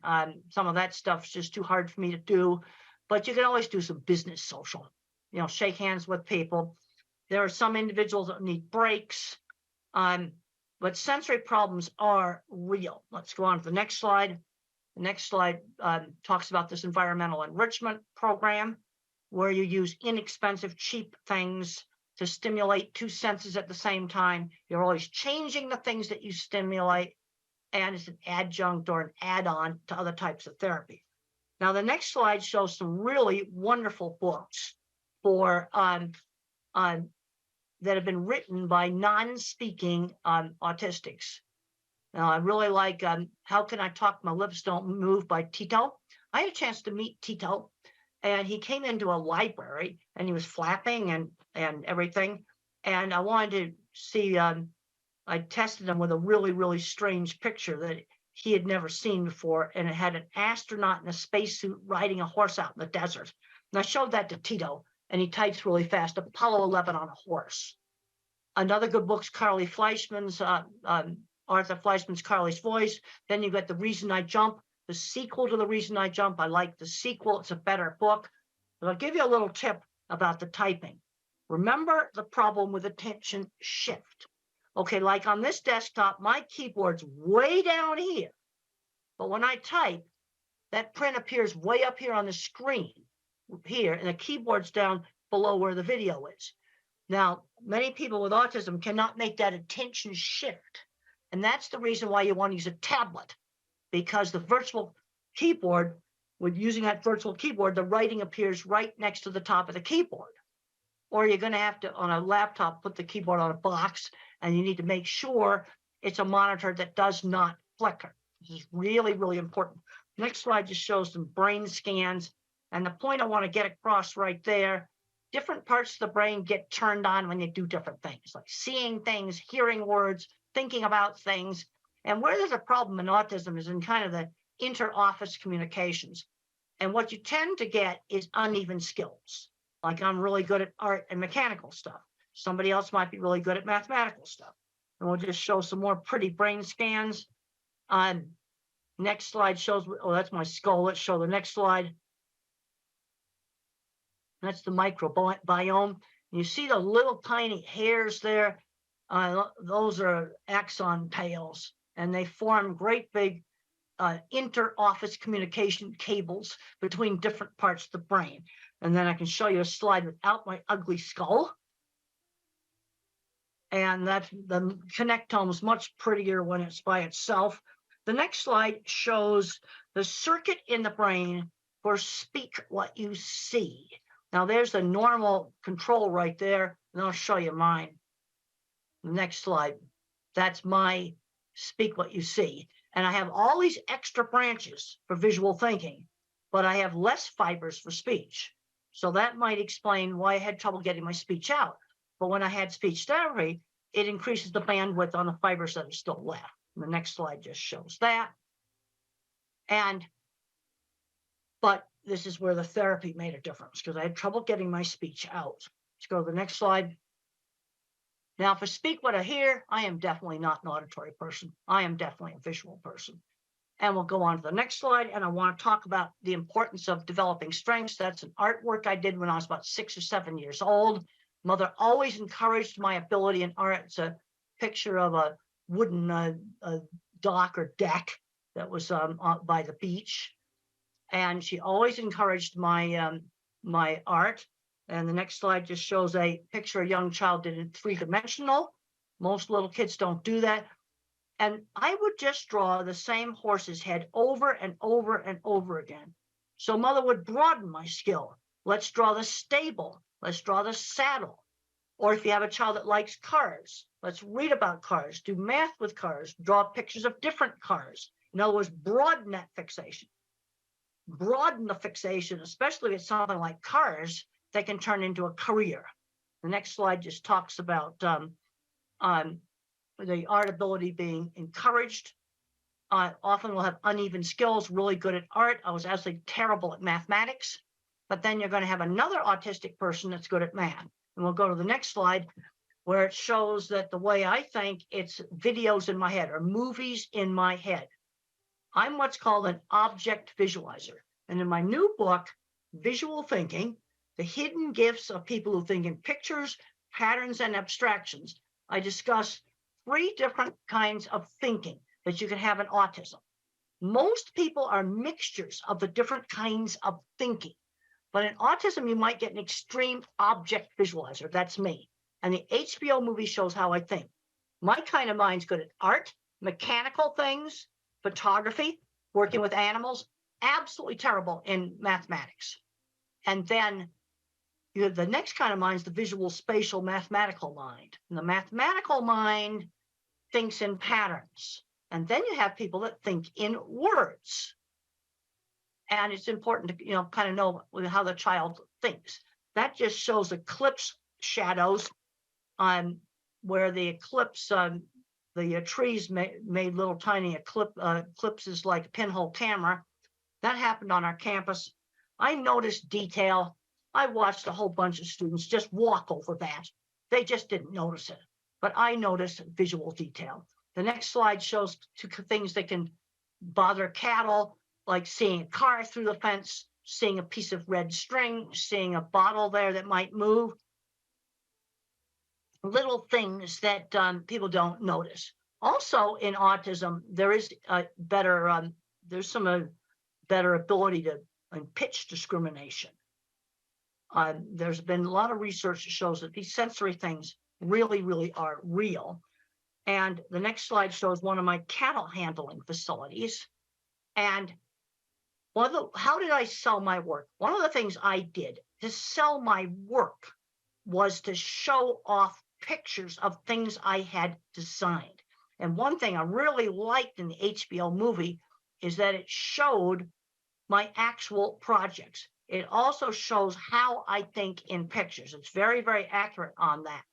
Some of that stuff's just too hard for me to do. But you can always do some business social. You know, shake hands with people. There are some individuals that need breaks. But sensory problems are real. Let's go on to the next slide. The next slide talks about this environmental enrichment program, where you use inexpensive, cheap things to stimulate two senses at the same time. You're always changing the things that you stimulate, and it's an adjunct or an add-on to other types of therapy. Now, the next slide shows some really wonderful books for that have been written by non-speaking autistics. Now, I really like How Can I Talk My Lips Don't Move by Tito. I had a chance to meet Tito, and he came into a library, and he was flapping and everything. And I wanted to see, I tested him with a really, really strange picture that he had never seen before, and it had an astronaut in a spacesuit riding a horse out in the desert. And I showed that to Tito, and he types really fast, Apollo 11 on a horse. Another good book's Carly Fleischman's, Arthur Fleischman's Carly's Voice. Then you got The Reason I Jump, the sequel to The Reason I Jump. I like the sequel. It's a better book. But I'll give you a little tip about the typing. Remember the problem with attention shift. Okay, like on this desktop, my keyboard's way down here. But when I type, that print appears way up here on the screen here, and the keyboard's down below where the video is. Now, many people with autism cannot make that attention shift. And that's the reason why you want to use a tablet, because the virtual keyboard, with using that virtual keyboard, the writing appears right next to the top of the keyboard. Or you're going to have to, on a laptop, put the keyboard on a box, and you need to make sure it's a monitor that does not flicker. This is really, really important. Next slide just shows some brain scans. And the point I want to get across right there, different parts of the brain get turned on when you do different things, like seeing things, hearing words, thinking about things. And where there's a problem in autism is in kind of the inter-office communications. And what you tend to get is uneven skills. Like I'm really good at art and mechanical stuff. Somebody else might be really good at mathematical stuff. And we'll just show some more pretty brain scans. Next slide shows, oh, that's my skull. Let's show the next slide. That's the microbiome. You see the little tiny hairs there. Those are axon tails, and they form great big inter-office communication cables between different parts of the brain. And then I can show you a slide without my ugly skull. And that's the connectome is much prettier when it's by itself. The next slide shows the circuit in the brain for speak what you see. Now there's the normal control right there, and I'll show you mine. The next slide, that's my speak what you see. And I have all these extra branches for visual thinking, but I have less fibers for speech. So that might explain why I had trouble getting my speech out. But when I had speech therapy, it increases the bandwidth on the fibers that are still left. And the next slide just shows that. But this is where the therapy made a difference, because I had trouble getting my speech out. Let's go to the next slide. Now, if I speak what I hear, I am definitely not an auditory person. I am definitely a visual person. And we'll go on to the next slide. And I want to talk about the importance of developing strengths. That's an artwork I did when I was about 6 or 7 years old. Mother always encouraged my ability in art. It's a picture of a wooden dock or deck that was by the beach. And she always encouraged my my art. And the next slide just shows a picture a young child did in 3-dimensional. Most little kids don't do that. And I would just draw the same horse's head over and over and over again. So mother would broaden my skill. Let's draw the stable. Let's draw the saddle. Or if you have a child that likes cars, let's read about cars, do math with cars, draw pictures of different cars. In other words, broaden that fixation. Broaden the fixation, especially with something like cars, that can turn into a career. The next slide just talks about the art ability being encouraged. Often we'll have uneven skills, really good at art. I was absolutely terrible at mathematics, but then you're going to have another autistic person that's good at math. And we'll go to the next slide where it shows that the way I think, it's videos in my head or movies in my head. I'm what's called an object visualizer. And in my new book, Visual Thinking, The Hidden Gifts of People Who Think in Pictures, Patterns, and Abstractions, I discuss 3 different kinds of thinking that you can have in autism. Most people are mixtures of the different kinds of thinking. But in autism, you might get an extreme object visualizer. That's me. And the HBO movie shows how I think. My kind of mind's good at art, mechanical things, photography, working with animals, absolutely terrible in mathematics. And then the next kind of mind is the visual, spatial, mathematical mind. And the mathematical mind thinks in patterns. And then you have people that think in words. And it's important to, kind of know how the child thinks. That just shows eclipse shadows on where the eclipse, the trees made little tiny eclipses like a pinhole camera. That happened on our campus. I noticed detail. I watched a whole bunch of students just walk over that. They just didn't notice it. But I noticed visual detail. The next slide shows 2 things that can bother cattle, like seeing a car through the fence, seeing a piece of red string, seeing a bottle there that might move. Little things that people don't notice. Also in autism, there is a better, there's some better ability to pitch discrimination. There's been a lot of research that shows that these sensory things really, really are real. And the next slide shows one of my cattle handling facilities. And how did I sell my work? One of the things I did to sell my work was to show off pictures of things I had designed. And one thing I really liked in the HBO movie is that it showed my actual projects. It also shows how I think in pictures. It's very, very accurate on that.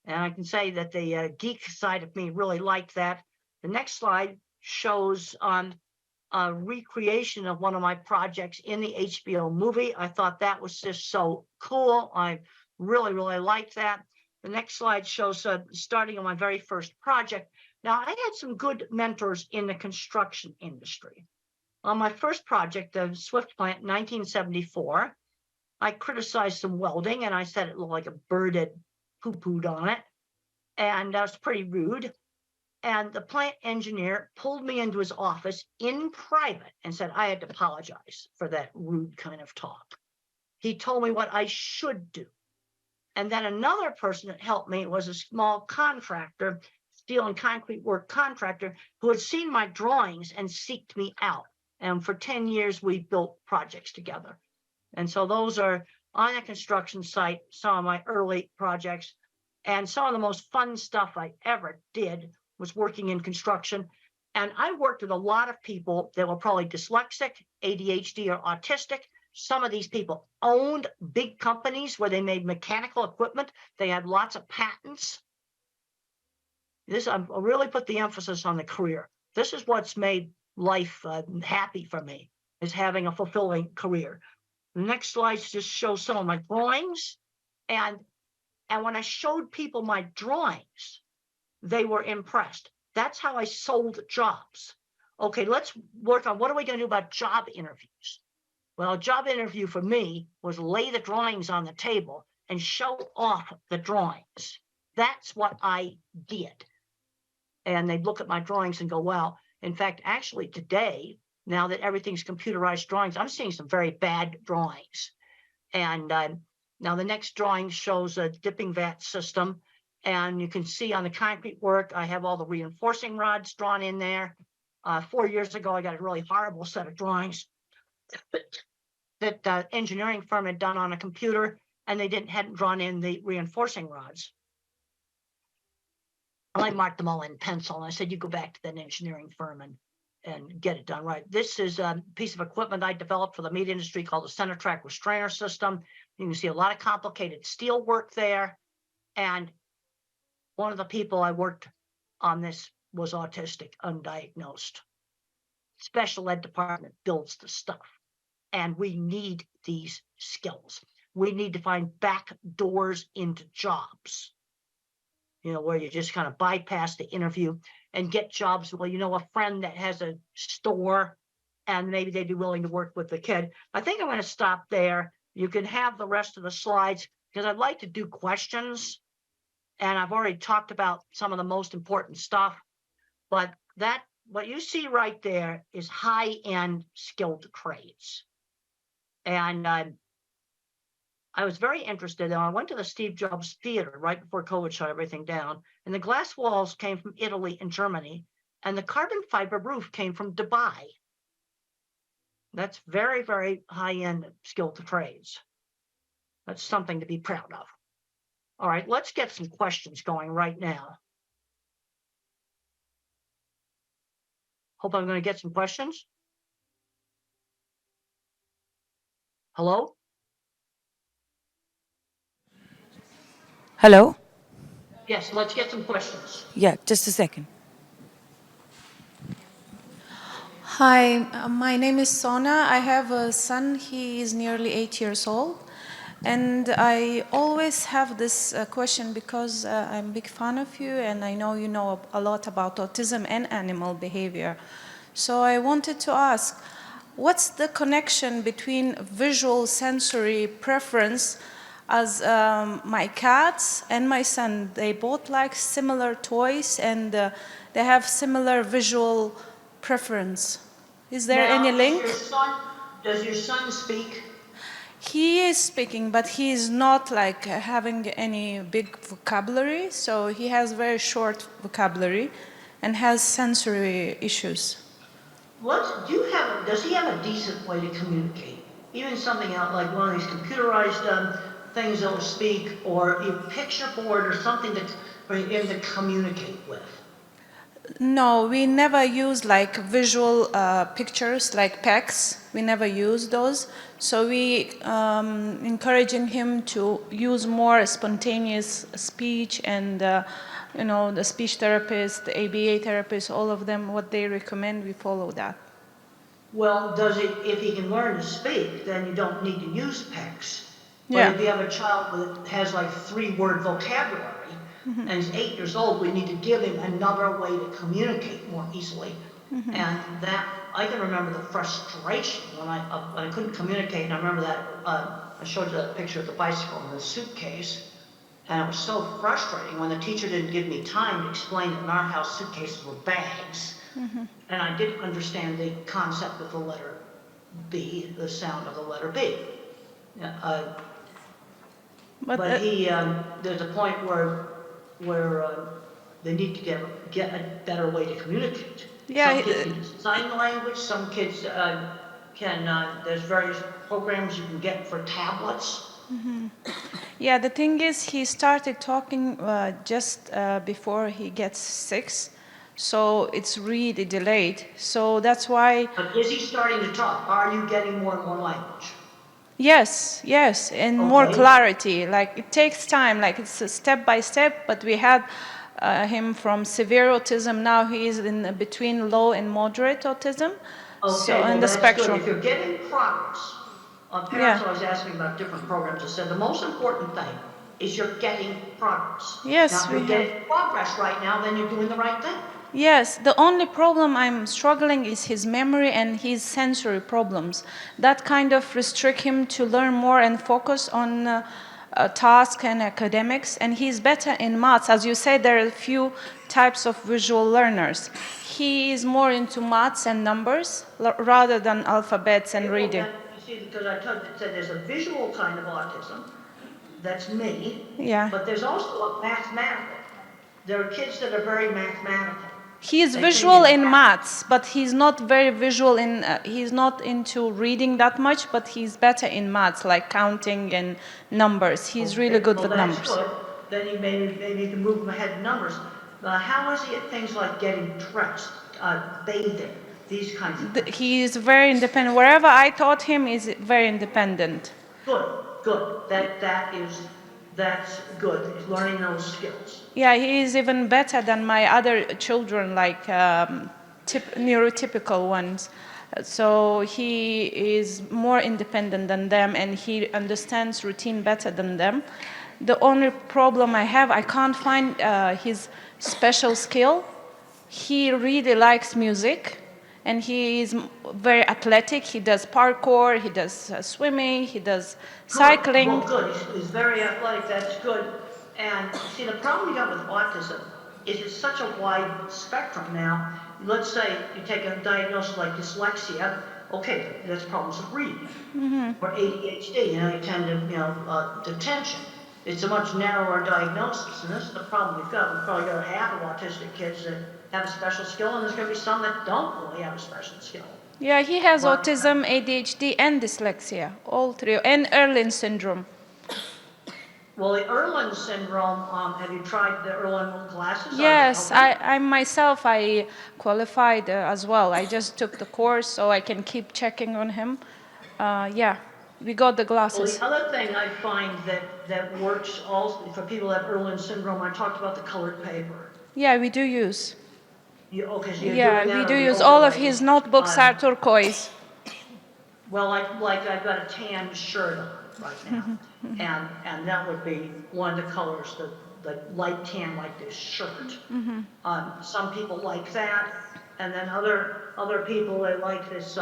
And I can say that the geek side of me really liked that. The next slide shows a recreation of one of my projects in the HBO movie. I thought that was just so cool. I really, really liked that. The next slide shows starting on my very first project. Now, I had some good mentors in the construction industry. On my first project, the Swift plant in 1974, I criticized some welding, and I said it looked like a bird had poo-pooed on it, and that was pretty rude. And the plant engineer pulled me into his office in private and said I had to apologize for that rude kind of talk. He told me what I should do. And then another person that helped me was a small contractor, steel and concrete work contractor, who had seen my drawings and seeked me out. And for 10 years, we built projects together. And so those are on a construction site, some of my early projects. And some of the most fun stuff I ever did was working in construction. And I worked with a lot of people that were probably dyslexic, ADHD, or autistic. Some of these people owned big companies where they made mechanical equipment. They had lots of patents. I really put the emphasis on the career. This is what's made life happy for me, is having a fulfilling career. The next slides just show some of my drawings. And when I showed people my drawings, they were impressed. That's how I sold jobs. Okay, let's work on what are we going to do about job interviews? Well, a job interview for me was lay the drawings on the table and show off the drawings. That's what I did. And they'd look at my drawings and go, wow. In fact, actually today, now that everything's computerized drawings, I'm seeing some very bad drawings. And now the next drawing shows a dipping vat system. And you can see on the concrete work, I have all the reinforcing rods drawn in there. 4 years ago, I got a really horrible set of drawings that the engineering firm had done on a computer, and they hadn't drawn in the reinforcing rods. I marked them all in pencil, and I said, you go back to that engineering firm and get it done right. This is a piece of equipment I developed for the meat industry called the center track restrainer system. You can see a lot of complicated steel work there. And one of the people I worked on this was autistic, undiagnosed. Special ed department builds the stuff. And we need these skills. We need to find back doors into jobs, where you just kind of bypass the interview and get jobs. Well, a friend that has a store and maybe they'd be willing to work with the kid. I think I'm going to stop there. You can have the rest of the slides because I'd like to do questions. And I've already talked about some of the most important stuff, but what you see right there is high-end skilled trades. And I was very interested. I went to the Steve Jobs Theater right before COVID shut everything down. And the glass walls came from Italy and Germany. And the carbon fiber roof came from Dubai. That's very, very high-end skilled trades. That's something to be proud of. All right, let's get some questions going right now. Hope I'm going to get some questions. Hello? Hello? Yes, let's get some questions. Yeah, just a second. Hi, my name is Sona. I have a son. He is nearly 8 years old. And I always have this question because I'm a big fan of you and I know you know a lot about autism and animal behavior. So I wanted to ask, what's the connection between visual sensory preference as my cats and my son? They both like similar toys and they have similar visual preference. Is there any link? Does your son speak? He is speaking, but he is not like having any big vocabulary. So he has very short vocabulary and has sensory issues. Does he have a decent way to communicate? Even something out like one of these computerized things that will speak, or a picture board or something for him to communicate with? No, we never use like visual pictures like PECs. We never use those. So we encouraging him to use more spontaneous speech and the speech therapist, the ABA therapist, all of them, what they recommend, we follow that. Well, if he can learn to speak, then you don't need to use PECs. But Yeah. if you have a child that has like 3-word vocabulary, and he's 8 years old, we need to give him another way to communicate more easily. And that, I can remember the frustration when I couldn't communicate. And I remember that, I showed you that picture of the bicycle in the suitcase. And it was so frustrating when the teacher didn't give me time to explain that in our house suitcases were bags. And I didn't understand the concept of the letter B, the sound of the letter B. But there's a point where they need to get a better way to communicate. Yeah, some kids can use sign language. Some kids there's various programs you can get for tablets. Yeah, the thing is, he started talking just before he gets 6, so it's really delayed. So that's why. But is he starting to talk? Are you getting more and more language? Yes, and more clarity. Like it takes time. Like it's a step by step. But we had him from severe autism. Now he is in between low and moderate autism. Okay, so in the spectrum. Good. If you're getting progress. Parents always ask me about different programs. I said the most important thing is you're getting progress. Yes, now, if you're getting progress right now, then you're doing the right thing. Yes, the only problem I'm struggling is his memory and his sensory problems. That kind of restrict him to learn more and focus on task and academics, and he's better in maths. As you said, there are a few types of visual learners. He is more into maths and numbers rather than alphabets and reading. You see, because I said there's a visual kind of autism, that's me, Yeah. but there's also a mathematical. There are kids that are very mathematical. He is visual in maths, but he's not very visual in, he's not into reading that much, but he's better in maths, like counting and numbers. He's really good with numbers. Good. Then you maybe you can move him ahead in numbers. How is he at things like getting dressed, bathing, these kinds of things? He is very independent. Wherever I taught him, is very independent. Good, good. That's good. He's learning those skills. Yeah, he is even better than my other children, like neurotypical ones. So he is more independent than them, and he understands routine better than them. The only problem I have, I can't find his special skill. He really likes music, and he is very athletic. He does parkour, he does swimming, he does cycling. Well, good. He's very athletic. That's good. And see, the problem you got with autism is it's such a wide spectrum now. Let's say you take a diagnosis like dyslexia. Okay, that's problems with reading. Or ADHD, you tend to, detention. It's a much narrower diagnosis, and this is the problem we've got. We've probably got half of autistic kids that have a special skill, and there's going to be some that don't really have a special skill. Yeah, he has autism, ADHD, and dyslexia, all three, and Erlin syndrome. Well, the Erlin syndrome, have you tried the Erlin classes? Yes, I myself, I qualified as well. I just took the course, so I can keep checking on him. Yeah, we got the glasses. Well, the other thing I find that works also for people that have Erlin syndrome, I talked about the colored paper. Yeah, we do use. Yeah, we do use. All of his notebooks are turquoise. Well, like I've got a tan shirt on right now, and that would be one of the colors, the light tan like this shirt. Some people like that, and then other people, they like this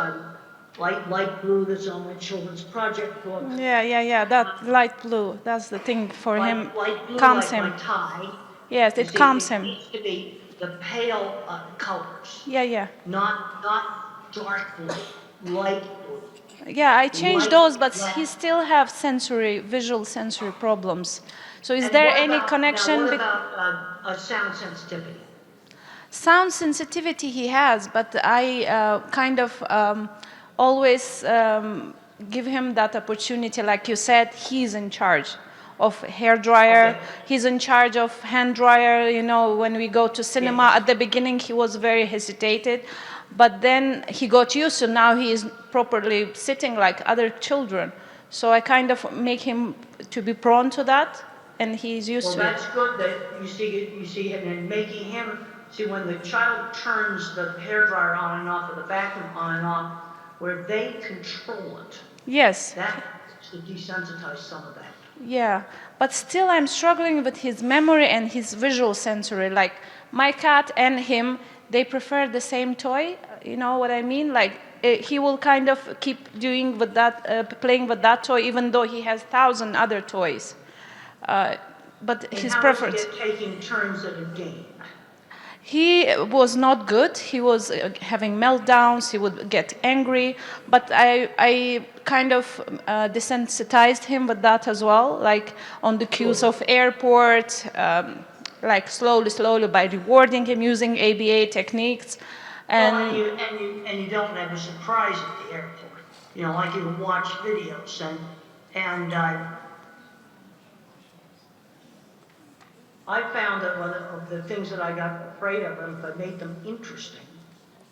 light blue that's on my children's project book. Yeah, that light blue, that's the thing for him, light blue, calms like him. my tie. Yes, it calms him. It needs to be the pale colors. Yeah. Not dark blue, light blue. Yeah, I changed those, but he still have visual sensory problems. So is there any connection? What about sound sensitivity? Sound sensitivity he has, but I kind of always give him that opportunity. Like you said, he's in charge of hair dryer. Okay. He's in charge of hand dryer. When we go to cinema, at the beginning he was very hesitated, but then he got used to. Now he is properly sitting like other children. So I kind of make him to be prone to that, and he's used to it. Well, that's good that you see him and making him see when the child turns the hair dryer on and off or the vacuum on and off, where they control it. Yes. That to desensitize some of that. Yeah, but still I'm struggling with his memory and his visual sensory. Like my cat and him, they prefer the same toy. You know what I mean? Like he will kind of keep doing with that, playing with that toy, even though he has 1,000 other toys. But his preference. How was he taking turns at a game? He was not good. He was having meltdowns. He would get angry. But I kind of desensitized him with that as well, like on the cues of airport, like slowly by rewarding him using ABA techniques. And you don't have a surprise at the airport. Like you watch videos and I found that one of the things that I got afraid of, if I made them interesting.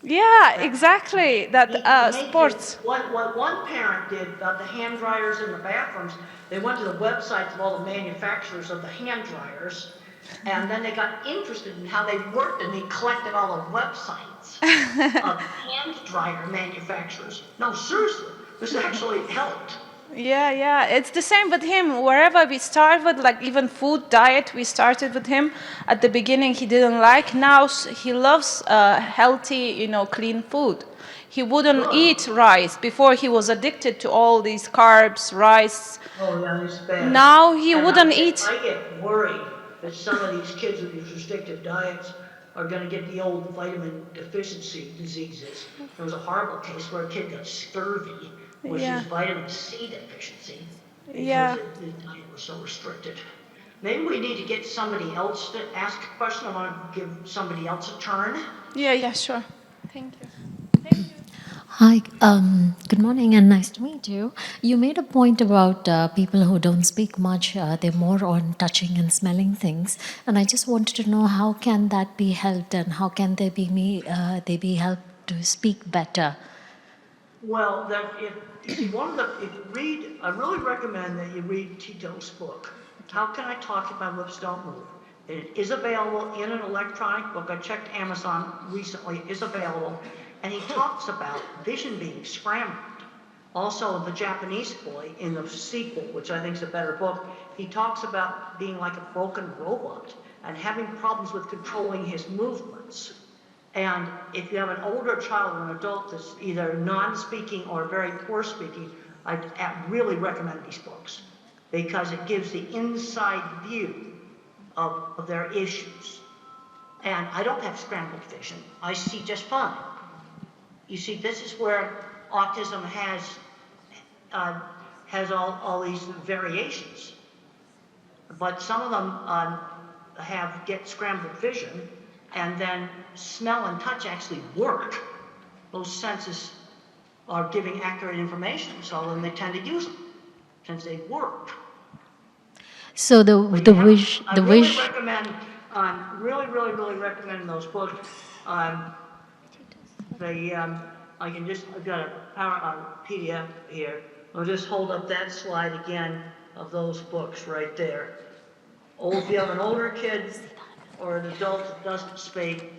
Yeah, exactly. That sports. What one parent did about the hand dryers in the bathrooms, they went to the websites of all the manufacturers of the hand dryers, and then they got interested in how they worked, and they collected all the websites of hand dryer manufacturers. No, seriously, this actually helped. Yeah, it's the same with him. Wherever we start with, like even food, diet, we started with him. At the beginning, he didn't like. Now he loves healthy, clean food. He wouldn't eat rice. Before, he was addicted to all these carbs, rice. Oh, yeah, it's bad. Now he And wouldn't eat. I get worried that some of these kids with these restrictive diets are gonna get the old vitamin deficiency diseases. There was a horrible case where a kid got scurvy, which Yeah. is vitamin C deficiency, Yeah. because the diet was so restricted. Maybe we need to get somebody else to ask a question. I wanna give somebody else a turn. Yeah, sure. Thank you. Hi, good morning and nice to meet you. You made a point about people who don't speak much, they're more on touching and smelling things. And I just wanted to know how can that be helped and how can they be helped to speak better? Well, if you read, I really recommend that you read Tito's book. How Can I Talk If My Lips Don't Move? It is available in an electronic book. I checked Amazon recently. It is available. And he talks about vision being scrambled. Also, the Japanese boy in the sequel, which I think is a better book, he talks about being like a broken robot and having problems with controlling his movements. And if you have an older child or an adult that's either non-speaking or very poor speaking, I really recommend these books because it gives the inside view of their issues. And I don't have scrambled vision. I see just fine. You see, this is where autism has all these variations. But some of them get scrambled vision, and then smell and touch actually work. Those senses are giving accurate information, so then they tend to use them since they work. So I really recommend, really recommend those books. I've got a PDF here. I'll just hold up that slide again of those books right there. If you have an older kid or an adult that doesn't speak,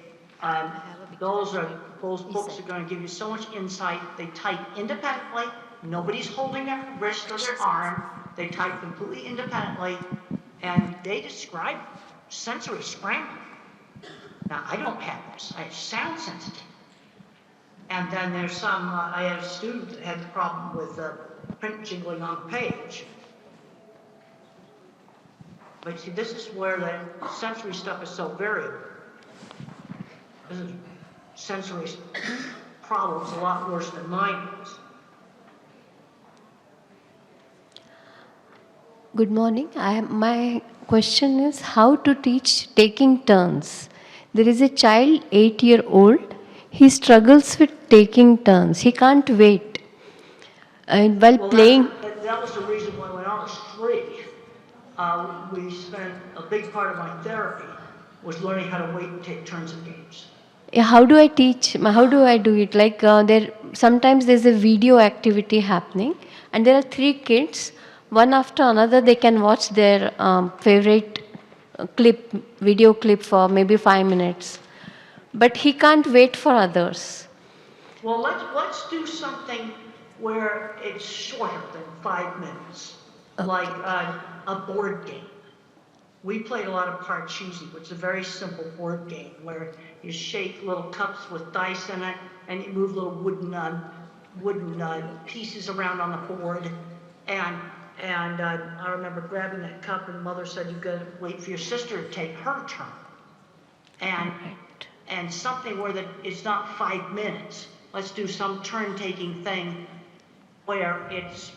those books are going to give you so much insight. They type independently. Nobody's holding their wrist or their arm. They type completely independently, and they describe sensory scrambling. Now, I don't have this. I have sound sensitive. And then there's some, I had a student that had a problem with print jingling on the page. But see, this is where the sensory stuff is so variable. This is sensory problems a lot worse than mine is. Good morning. My question is how to teach taking turns. There is a child, 8-year-old. He struggles with taking turns. He can't wait. And while playing... That was the reason why when I was 3, we spent a big part of my therapy was learning how to wait and take turns in games. How do I teach? How do I do it? Like sometimes there's a video activity happening and there are 3 kids. One after another, they can watch their favorite video clip for maybe 5 minutes. But he can't wait for others. Well, let's do something where it's shorter than 5 minutes, like a board game. We played a lot of Parcheesi, which is a very simple board game where you shake little cups with dice in it, and you move little wooden pieces around on the board. And I remember grabbing that cup, and Mother said, "You've got to wait for your sister to take her turn." And something where it's not 5 minutes. Let's do some turn-taking thing where it's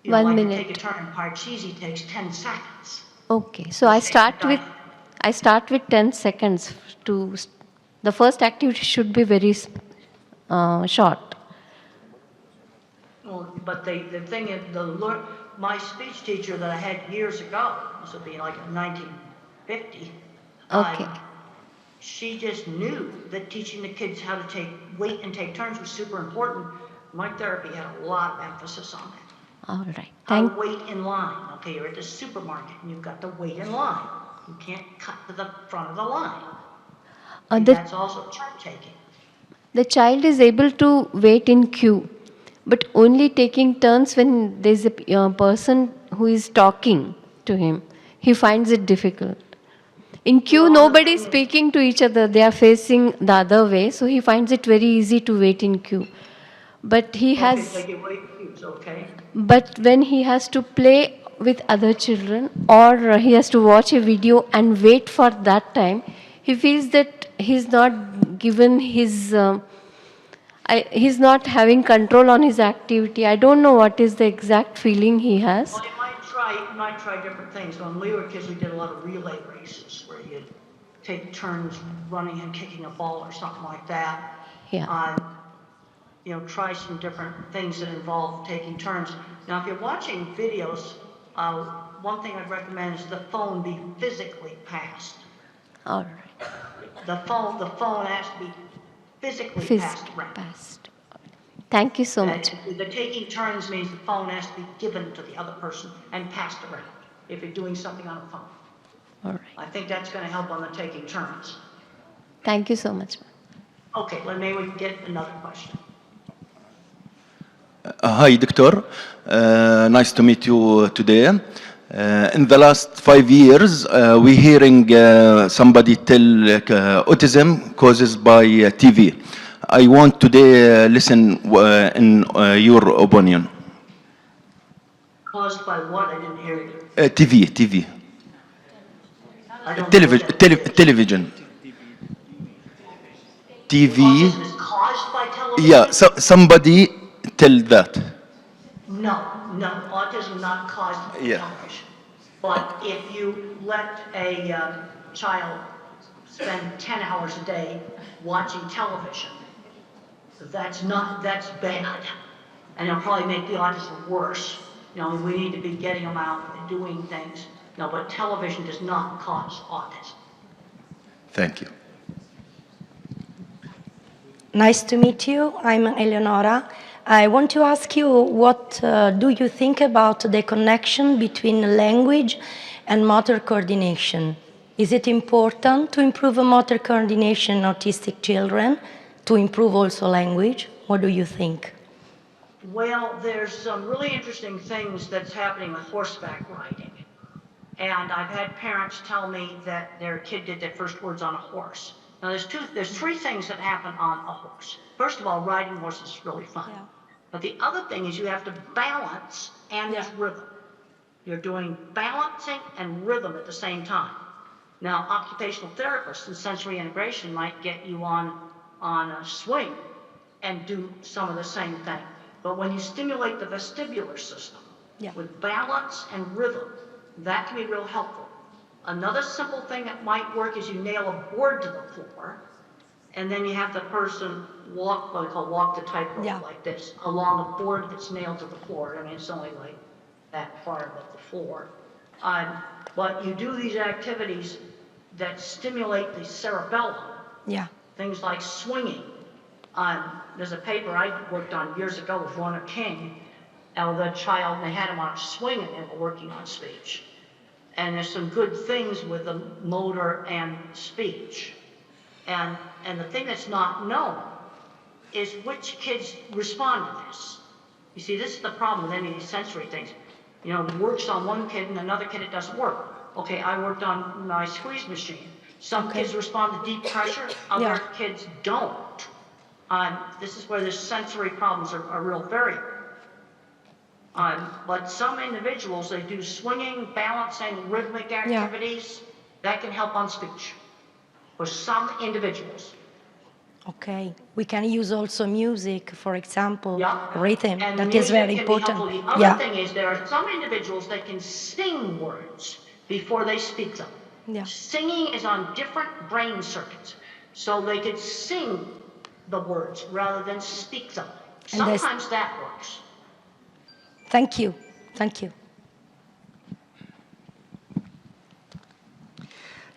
1 minute. Take a turn in Parcheesi takes 10 seconds. Okay, so I start with 10 seconds. The first activity should be very short. Well, but the thing is, my speech teacher that I had years ago, this would be like 1950. Okay. She just knew that teaching the kids how to wait and take turns was super important. My therapy had a lot of emphasis on that. All right. How to wait in line. Okay, you're at the supermarket and you've got to wait in line. You can't cut to the front of the line. That's also turn taking. The child is able to wait in queue, but only taking turns when there's a person who is talking to him. He finds it difficult. In queue, nobody is speaking to each other. They are facing the other way, so he finds it very easy to wait in queue. But he has... Okay, wait, okay. But when he has to play with other children or he has to watch a video and wait for that time, he feels that he's not given his... he's not having control on his activity. I don't know what is the exact feeling he has. Well, you might try different things. When we were kids, we did a lot of relay races where you'd take turns running and kicking a ball or something like that. Yeah. Try some different things that involve taking turns. Now, if you're watching videos, one thing I'd recommend is the phone be physically passed. All right. The phone has to be physically passed around. Thank you so much. The taking turns means the phone has to be given to the other person and passed around if you're doing something on a phone. All right. I think that's going to help on the taking turns. Thank you so much. Okay, maybe we can get another question. Hi, Doctor. Nice to meet you today. In the last 5 years, we're hearing somebody tell autism causes by TV. I want today listen in your opinion. Caused by what? I didn't hear you. TV. Television. TV. Autism is caused by television? Yeah, somebody tell that. No, autism is not caused by television. But if you let a child spend 10 hours a day watching television, that's bad. And it'll probably make the autism worse. We need to be getting them out and doing things. No, but television does not cause autism. Thank you. Nice to meet you. I'm Eleonora. I want to ask you, what do you think about the connection between language and motor coordination? Is it important to improve motor coordination in autistic children, to improve also language? What do you think? Well, there's some really interesting things that's happening with horseback riding. And I've had parents tell me that their kid did their first words on a horse. Now, there's three things that happen on a horse. First of all, riding horses is really fun. Yeah. But the other thing is you have to balance and there's rhythm. You're doing balancing and rhythm at the same time. Now, occupational therapists and sensory integration might get you on a swing and do some of the same thing. But when you stimulate the vestibular system with balance and rhythm, that can be real helpful. Another simple thing that might work is you nail a board to the floor, and then you have the person walk, what we call walk the tightrope like this, along a board that's nailed to the floor. I mean, it's only like that far above the floor. But you do these activities that stimulate the cerebellum. Yeah. Things like swinging. There's a paper I worked on years ago with Warner King. Now the child, they had him on a swing and they were working on speech. And there's some good things with the motor and speech. And the thing that's not known is which kids respond to this. You see, this is the problem with any of these sensory things. It works on one kid and another kid it doesn't work. Okay, I worked on my squeeze machine. Some kids respond to deep pressure, other kids don't. This is where the sensory problems are real variable. But some individuals, they do swinging, balancing, rhythmic activities. That can help on speech for some individuals. Okay. We can use also music, for example, rhythm. And that is very important. The other thing is there are some individuals that can sing words before they speak them. Yeah. Singing is on different brain circuits. So they could sing the words rather than speak them. Sometimes that works. Thank you. Thank you.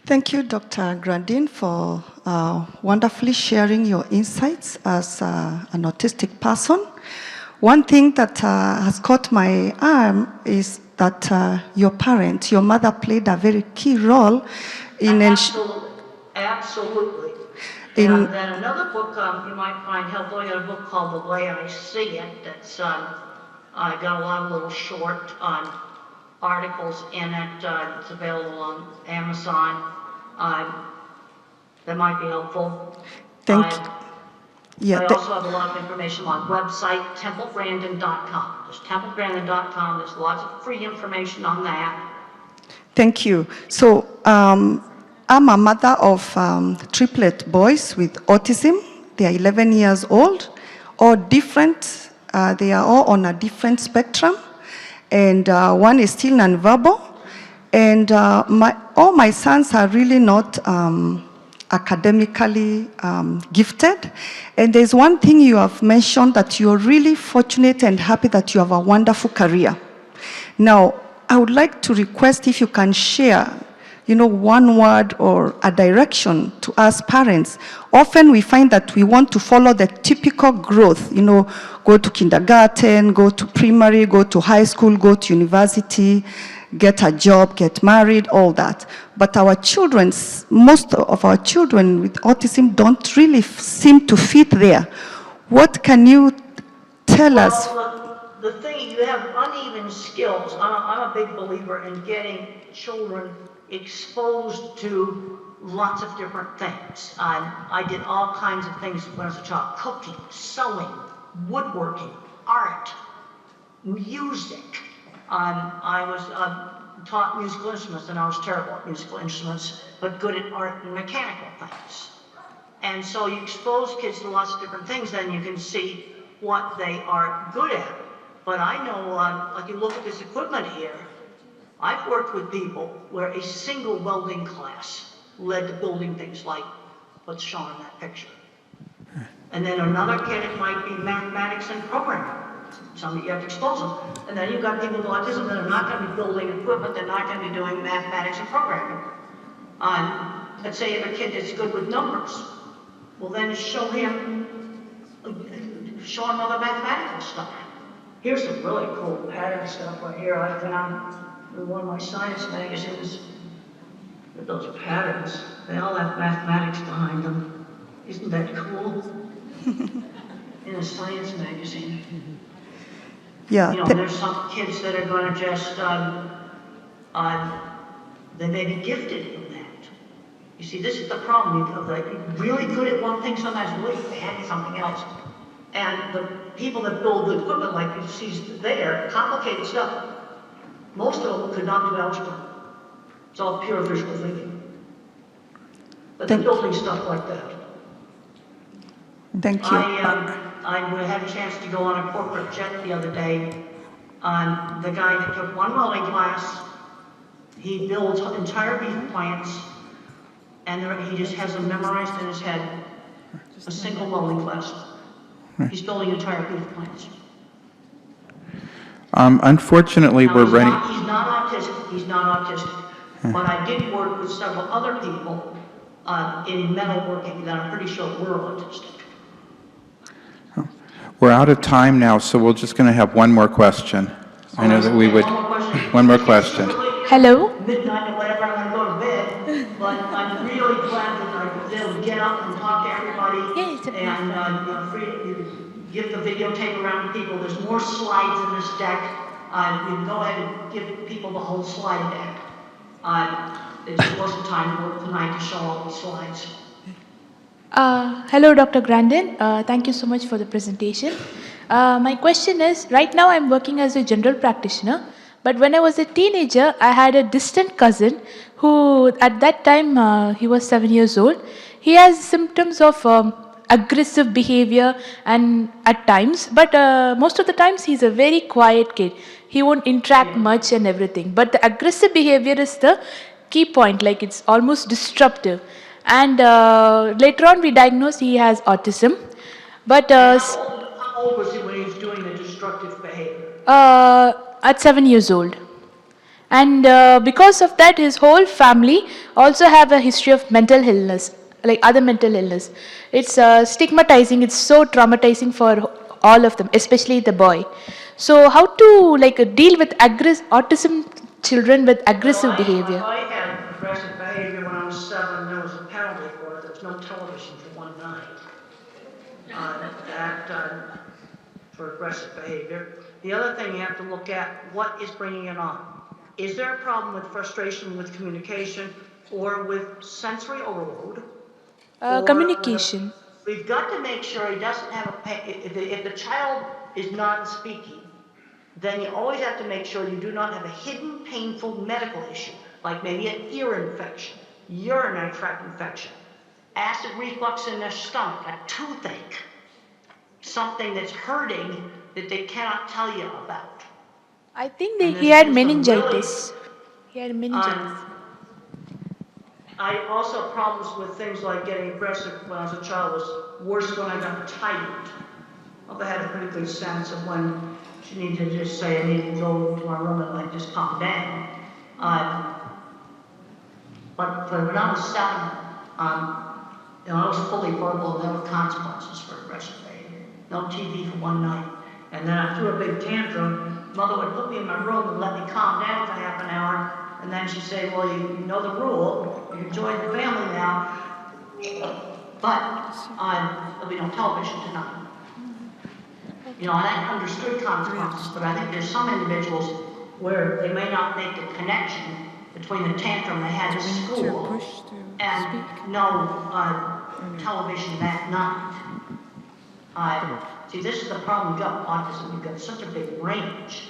Thank you, Dr. Grandin, for wonderfully sharing your insights as an autistic person. One thing that has caught my eye is that your mother played a very key role in Absolutely. And then another book you might find helpful, I got a book called The Way I See It, that's I got a lot of little short articles in it. It's available on Amazon. That might be helpful. Thank you. Yeah, I also have a lot of information on website, templegrandin.com. There's templegrandin.com. There's lots of free information on that. Thank you. So I'm a mother of triplet boys with autism. They are 11 years old, all different. They are all on a different spectrum. And one is still nonverbal. And all my sons are really not academically gifted. And there's one thing you have mentioned, that you're really fortunate and happy that you have a wonderful career. Now, I would like to request if you can share, one word or a direction to us parents. Often we find that we want to follow the typical growth, go to kindergarten, go to primary, go to high school, go to university, get a job, get married, all that. But most of our children with autism don't really seem to fit there. What can you tell us? The thing, you have uneven skills. I'm a big believer in getting children exposed to lots of different things. I did all kinds of things when I was a child: cooking, sewing, woodworking, art, music. I was taught musical instruments, and I was terrible at musical instruments, but good at art and mechanical things. And so you expose kids to lots of different things, then you can see what they are good at. But I know, like you look at this equipment here, I've worked with people where a single welding class led to building things like what's shown in that picture. And then another kid, it might be mathematics and programming. Something you have to expose them. And then you've got people with autism that are not going to be building equipment, they're not going to be doing mathematics and programming. Let's say you have a kid that's good with numbers. Well, then show him other mathematical stuff. Here's some really cool pattern stuff right here I found in one of my science magazines. With those patterns, they all have mathematics behind them. Isn't that cool? In a science magazine. Yeah. There's some kids that are going to just, they may be gifted in that. You see, this is the problem. You're really good at one thing, sometimes really bad at something else. And the people that build good equipment, like you see there, complicated stuff, most of them could not do algebra. It's all pure visual thinking. But they're building stuff like that. Thank you. I had a chance to go on a corporate jet the other day. The guy that took one welding class, he builds entire beef plants, and he just has them memorized in his head. A single welding class. He's building entire beef plants. Unfortunately, we're running. He's not autistic. But I did work with several other people in metalworking that I'm pretty sure were autistic. We're out of time now, so we're just going to have one more question. I know that we would. One more question. Hello. Midnight or whatever, I'm going to go to bed. But I'm really glad that I was able to get up and talk to everybody. And free to give the videotape around to people. There's more slides in this deck. You can go ahead and give people the whole slide deck. It just wasn't time to work tonight to show all the slides. Hello, Dr. Grandin. Thank you so much for the presentation. My question is, right now I'm working as a general practitioner, but when I was a teenager, I had a distant cousin who, at that time, he was 7 years old. He has symptoms of aggressive behavior and at times, but most of the times he's a very quiet kid. He won't interact much and everything, but the aggressive behavior is the key point, like it's almost disruptive. And later on we diagnosed he has autism. But how old was he when he was doing the destructive behavior? At 7 years old. And because of that, his whole family also have a history of mental illness, like other mental illness. It's stigmatizing, it's so traumatizing for all of them, especially the boy. So how to deal with autism children with aggressive behavior? I had aggressive behavior when I was 7. There was a penalty for it. There was no television for 1 one night for aggressive behavior. The other thing you have to look at, what is bringing it on? Is there a problem with frustration with communication or with sensory overload? Communication. We've got to make sure he doesn't have if the child is non-speaking, then you always have to make sure you do not have a hidden painful medical issue, like maybe an ear infection, urinary tract infection, acid reflux in their stomach, a toothache, something that's hurting that they cannot tell you about. I think he had meningitis. He had meningitis. I also have problems with things like getting aggressive when I was a child was worse when I got tired. I had a pretty good sense of when she needed to just say, I need to go to my room and like just calm down. But when I was 7, I was fully verbal and there were consequences for aggressive behavior. No TV for one night. And then I threw a big tantrum. Mother would put me in my room and let me calm down for half an hour. And then she'd say, well, you know the rule. You join the family now. But there'll be no television tonight. You know, and I understood consequences, but I think there's some individuals where they may not make the connection between the tantrum they had at school and no television that night. See, this is the problem you've got with autism. You've got such a big range.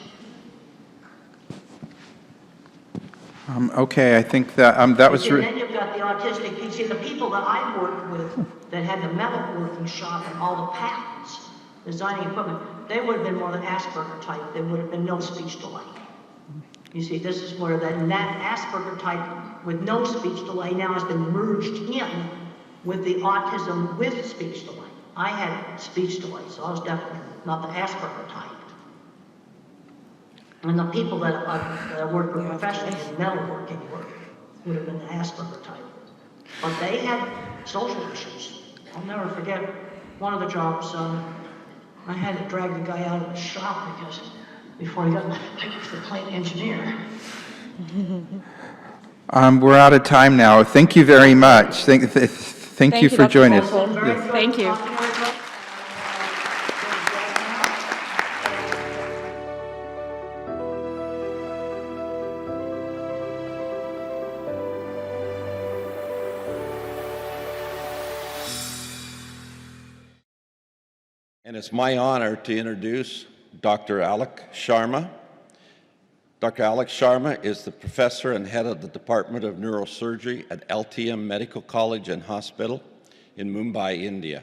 Okay, I think that was. And then you've got the autistic. You see, the people that I worked with that had the metal working shop and all the patents, designing equipment, they would have been more the Asperger type. There would have been no speech delay. You see, this is where that Asperger type with no speech delay now has been merged in with the autism with speech delay. I had speech delay, so I was definitely not the Asperger type. And the people that worked with professionally in metalworking work would have been the Asperger type. But they had social issues. I'll never forget one of the jobs, I had to drag the guy out of the shop because before he got picked for plant engineer. We're out of time now. Thank you very much. Thank you for joining us. Thank you. And it's my honor to introduce Dr.Alok Sharma. Dr. Alok Sharma is the professor and head of the Department of Neurosurgery at LTM Medical College and Hospital in Mumbai, India.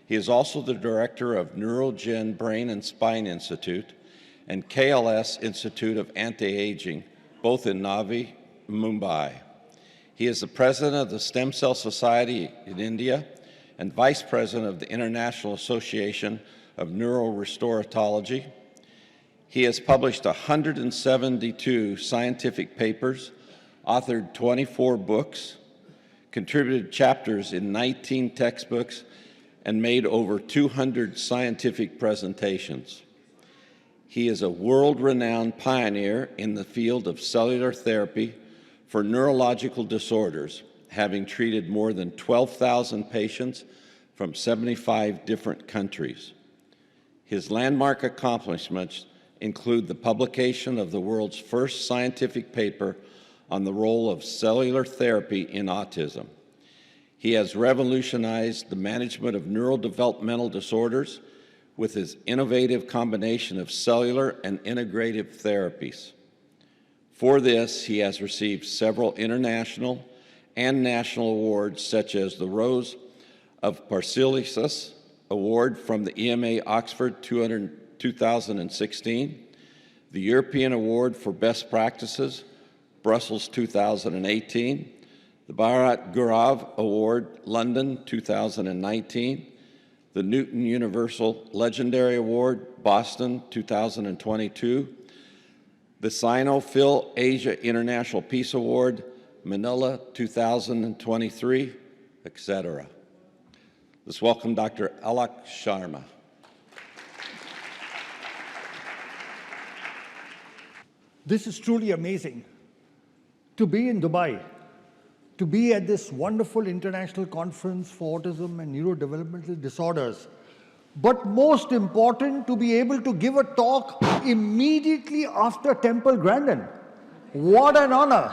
He is also the director of Neurogen Brain and Spine Institute and KLS Institute of Anti-Aging, both in Navi, Mumbai. He is the president of the Stem Cell Society in India and vice president of the International Association of Neurorestoratology. He has published 172 scientific papers, authored 24 books, contributed chapters in 19 textbooks, and made over 200 scientific presentations. He is a world-renowned pioneer in the field of cellular therapy for neurological disorders, having treated more than 12,000 patients from 75 different countries. His landmark accomplishments include the publication of the world's first scientific paper on the role of cellular therapy in autism. He has revolutionized the management of neurodevelopmental disorders with his innovative combination of cellular and integrative therapies. For this, he has received several international and national awards, such as the Rose of Paracelsus Award from the EMA Oxford 2016, the European Award for Best Practices, Brussels 2018, the Bharat Gaurav Award, London 2019, the Newton Universal Legendary Award, Boston 2022, the Sino-Phil Asia International Peace Award, Manila 2023, etc. Let's welcome Dr. Alok Sharma. This is truly amazing. To be in Dubai, to be at this wonderful international conference for autism and neurodevelopmental disorders. But most important, to be able to give a talk immediately after Temple Grandin. What an honor.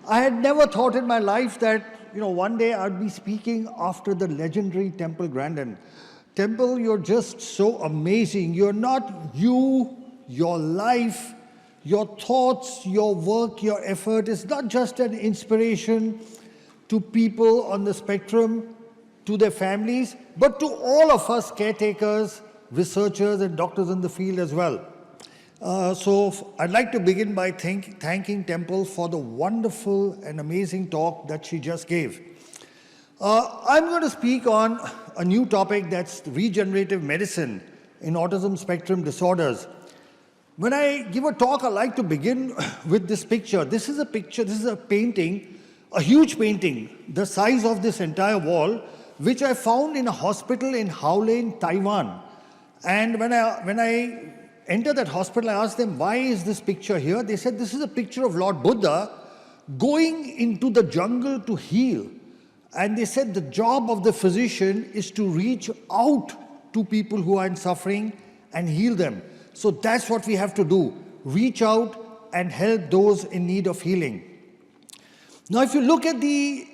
I had never thought in my life that, one day I'd be speaking after the legendary Temple Grandin. Temple, you're just so amazing. You're not you, your life, your thoughts, your work, your effort is not just an inspiration to people on the spectrum, to their families, but to all of us caretakers, researchers, and doctors in the field as well. So I'd like to begin by thanking Temple for the wonderful and amazing talk that she just gave. I'm going to speak on a new topic, that's regenerative medicine in autism spectrum disorders. When I give a talk, I like to begin with this picture. This is a picture, this is a painting, a huge painting, the size of this entire wall, which I found in a hospital in Howlin, Taiwan. And when I entered that hospital, I asked them, why is this picture here? They said, this is a picture of Lord Buddha going into the jungle to heal. And they said the job of the physician is to reach out to people who are in suffering and heal them. So that's what we have to do, reach out and help those in need of healing. Now, if you look at the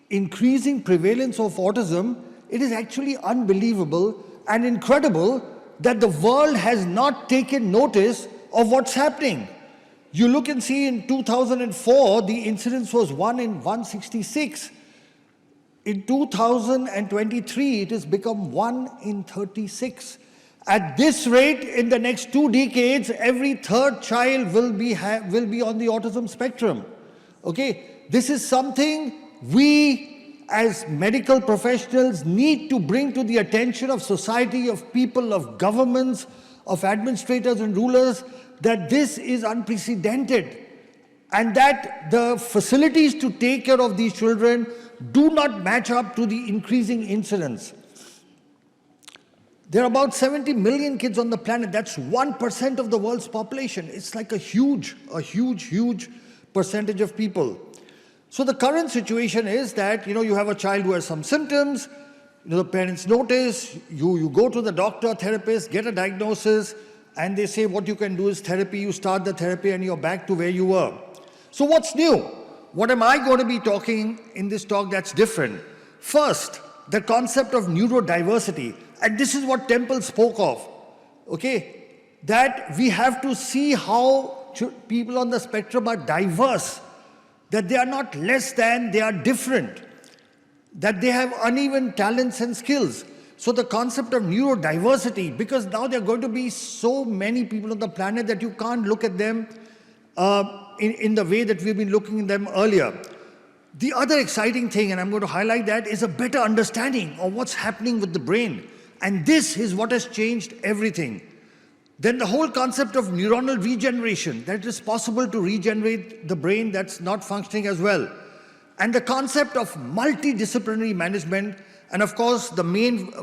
increasing prevalence of autism, it is actually unbelievable and incredible that the world has not taken notice of what's happening. You look and see in 2004, the incidence was 1 in 166. In 2023, it has become 1 in 36. At this rate, in the next 2 decades, every third child will be on the autism spectrum. Okay, this is something we as medical professionals need to bring to the attention of society, of people, of governments, of administrators and rulers, that this is unprecedented and that the facilities to take care of these children do not match up to the increasing incidence. There are about 70 million kids on the planet. That's 1% of the world's population. It's like a huge percentage of people. So the current situation is that, you have a child who has some symptoms, the parents notice, you go to the doctor, therapist, get a diagnosis, and they say what you can do is therapy. You start the therapy and you're back to where you were. So what's new? What am I going to be talking in this talk that's different? First, the concept of neurodiversity. And this is what Temple spoke of, okay? That we have to see how people on the spectrum are diverse, that they are not less than, they are different, that they have uneven talents and skills. So the concept of neurodiversity, because now there are going to be so many people on the planet that you can't look at them in the way that we've been looking at them earlier. The other exciting thing, and I'm going to highlight that, is a better understanding of what's happening with the brain. And this is what has changed everything. Then the whole concept of neuronal regeneration, that it is possible to regenerate the brain that's not functioning as well. And the concept of multidisciplinary management, and of course the main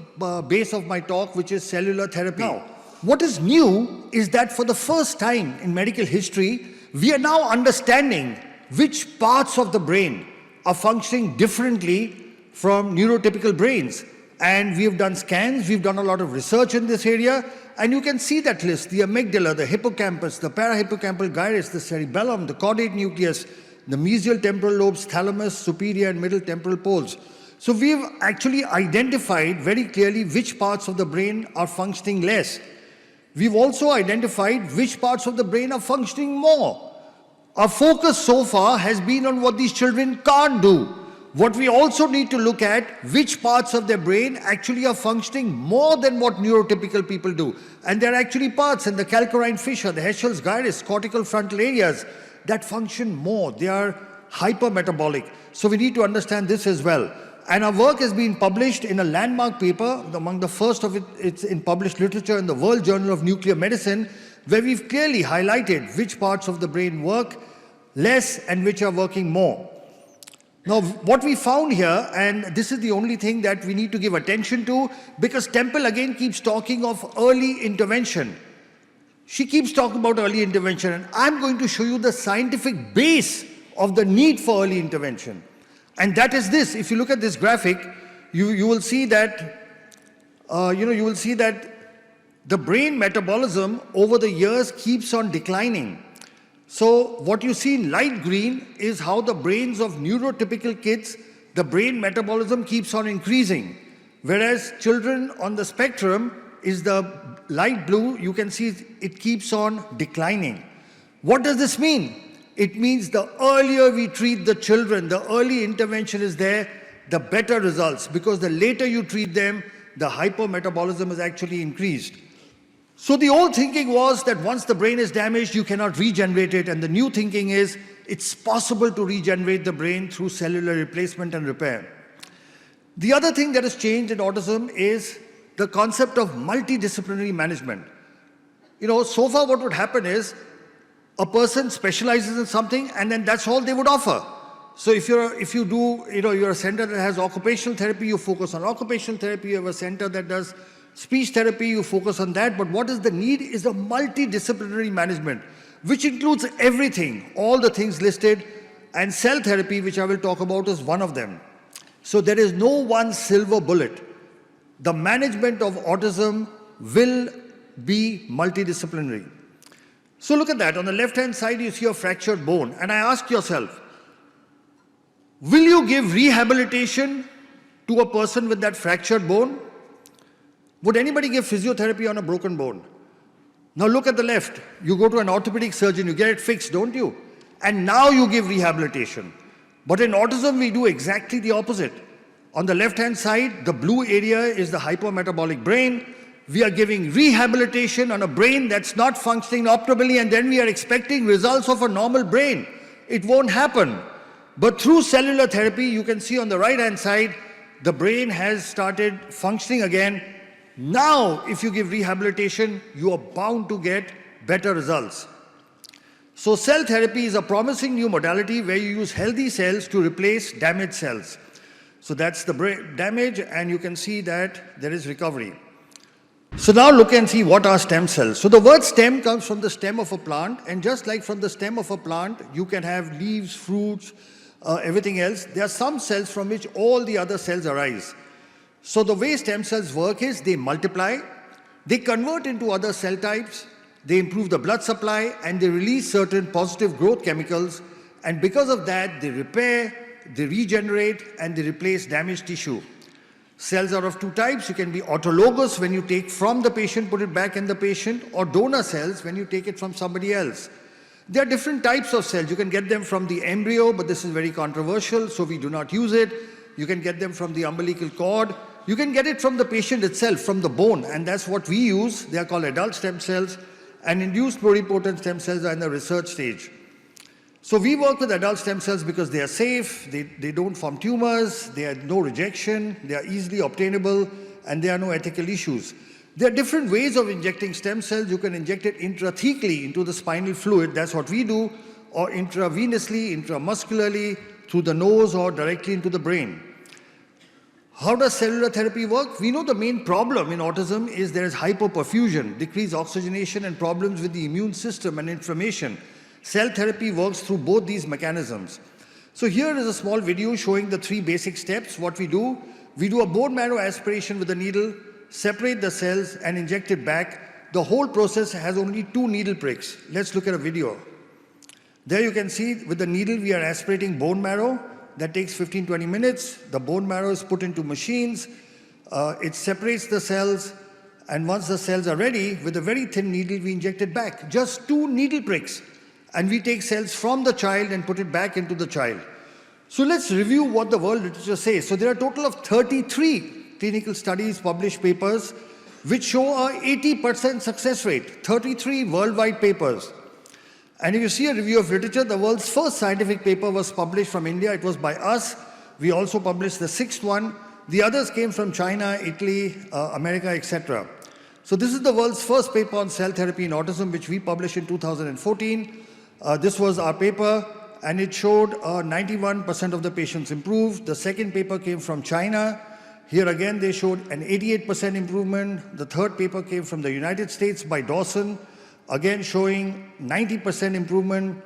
base of my talk, which is cellular therapy. Now, what is new is that for the first time in medical history, we are now understanding which parts of the brain are functioning differently from neurotypical brains. And we have done scans, we've done a lot of research in this area, and you can see that list: the amygdala, the hippocampus, the parahippocampal gyrus, the cerebellum, the caudate nucleus, the mesial temporal lobes, thalamus, superior and middle temporal poles. So we've actually identified very clearly which parts of the brain are functioning less. We've also identified which parts of the brain are functioning more. Our focus so far has been on what these children can't do. What we also need to look at, which parts of their brain actually are functioning more than what neurotypical people do. And there are actually parts in the calcarine fissure, the Heschel's gyrus, cortical frontal areas that function more. They are hypermetabolic. So we need to understand this as well. And our work has been published in a landmark paper, among the first of it's in published literature in the World Journal of Nuclear Medicine, where we've clearly highlighted which parts of the brain work less and which are working more. Now, what we found here, and this is the only thing that we need to give attention to, because Temple again keeps talking of early intervention. She keeps talking about early intervention, and I'm going to show you the scientific base of the need for early intervention. And that is this. If you look at this graphic, you will see that, you will see that the brain metabolism over the years keeps on declining. So what you see in light green is how the brains of neurotypical kids, the brain metabolism keeps on increasing. Whereas children on the spectrum is the light blue, you can see it keeps on declining. What does this mean? It means the earlier we treat the children, the early intervention is there, the better results, because the later you treat them, the hypermetabolism is actually increased. So the old thinking was that once the brain is damaged, you cannot regenerate it, and the new thinking is it's possible to regenerate the brain through cellular replacement and repair. The other thing that has changed in autism is the concept of multidisciplinary management. So far what would happen is a person specializes in something and then that's all they would offer. So if you're a center that has occupational therapy, you focus on occupational therapy. You have a center that does speech therapy, you focus on that. But what is the need is a multidisciplinary management, which includes everything, all the things listed, and cell therapy, which I will talk about, is one of them. So there is no one silver bullet. The management of autism will be multidisciplinary. So look at that. On the left-hand side, you see a fractured bone. And I ask yourself, will you give rehabilitation to a person with that fractured bone? Would anybody give physiotherapy on a broken bone? Now look at the left. You go to an orthopedic surgeon, you get it fixed, don't you? And now you give rehabilitation. But in autism, we do exactly the opposite. On the left-hand side, the blue area is the hypermetabolic brain. We are giving rehabilitation on a brain that's not functioning optimally, and then we are expecting results of a normal brain. It won't happen. But through cellular therapy, you can see on the right-hand side, the brain has started functioning again. Now, if you give rehabilitation, you are bound to get better results. So cell therapy is a promising new modality where you use healthy cells to replace damaged cells. So that's the brain damage, and you can see that there is recovery. So now look and see what are stem cells. So the word stem comes from the stem of a plant, and just like from the stem of a plant, you can have leaves, fruits, everything else. There are some cells from which all the other cells arise. So the way stem cells work is they multiply, they convert into other cell types, they improve the blood supply, and they release certain positive growth chemicals, and because of that, they repair, they regenerate, and they replace damaged tissue. Cells are of two types. You can be autologous, when you take from the patient, put it back in the patient, or donor cells, when you take it from somebody else. There are different types of cells. You can get them from the embryo, but this is very controversial, so we do not use it. You can get them from the umbilical cord. You can get it from the patient itself, from the bone, and that's what we use. They are called adult stem cells, and induced pluripotent stem cells are in the research stage. So we work with adult stem cells because they are safe, they don't form tumors, they have no rejection, they are easily obtainable, and there are no ethical issues. There are different ways of injecting stem cells. You can inject it intrathecally into the spinal fluid, that's what we do, or intravenously, intramuscularly, through the nose, or directly into the brain. How does cellular therapy work? We know the main problem in autism is there is hypoperfusion, decreased oxygenation, and problems with the immune system and inflammation. Cell therapy works through both these mechanisms. So here is a small video showing the three basic steps. What we do a bone marrow aspiration with a needle, separate the cells, and inject it back. The whole process has only 2 needle pricks. Let's look at a video. There you can see with the needle we are aspirating bone marrow. That takes 15-20 minutes. The bone marrow is put into machines. It separates the cells, and once the cells are ready, with a very thin needle we inject it back. Just 2 needle pricks. And we take cells from the child and put it back into the child. So let's review what the world literature says. So there are a total of 33 clinical studies, published papers, which show a 80% success rate. 33 worldwide papers. And if you see a review of literature, the world's first scientific paper was published from India. It was by us. We also published the 6th one. The others came from China, Italy, America, etc. So this is the world's first paper on cell therapy in autism, which we published in 2014. This was our paper, and it showed 91% of the patients improved. The second paper came from China. Here again, they showed an 88% improvement. The third paper came from the United States by Dawson, again showing 90% improvement.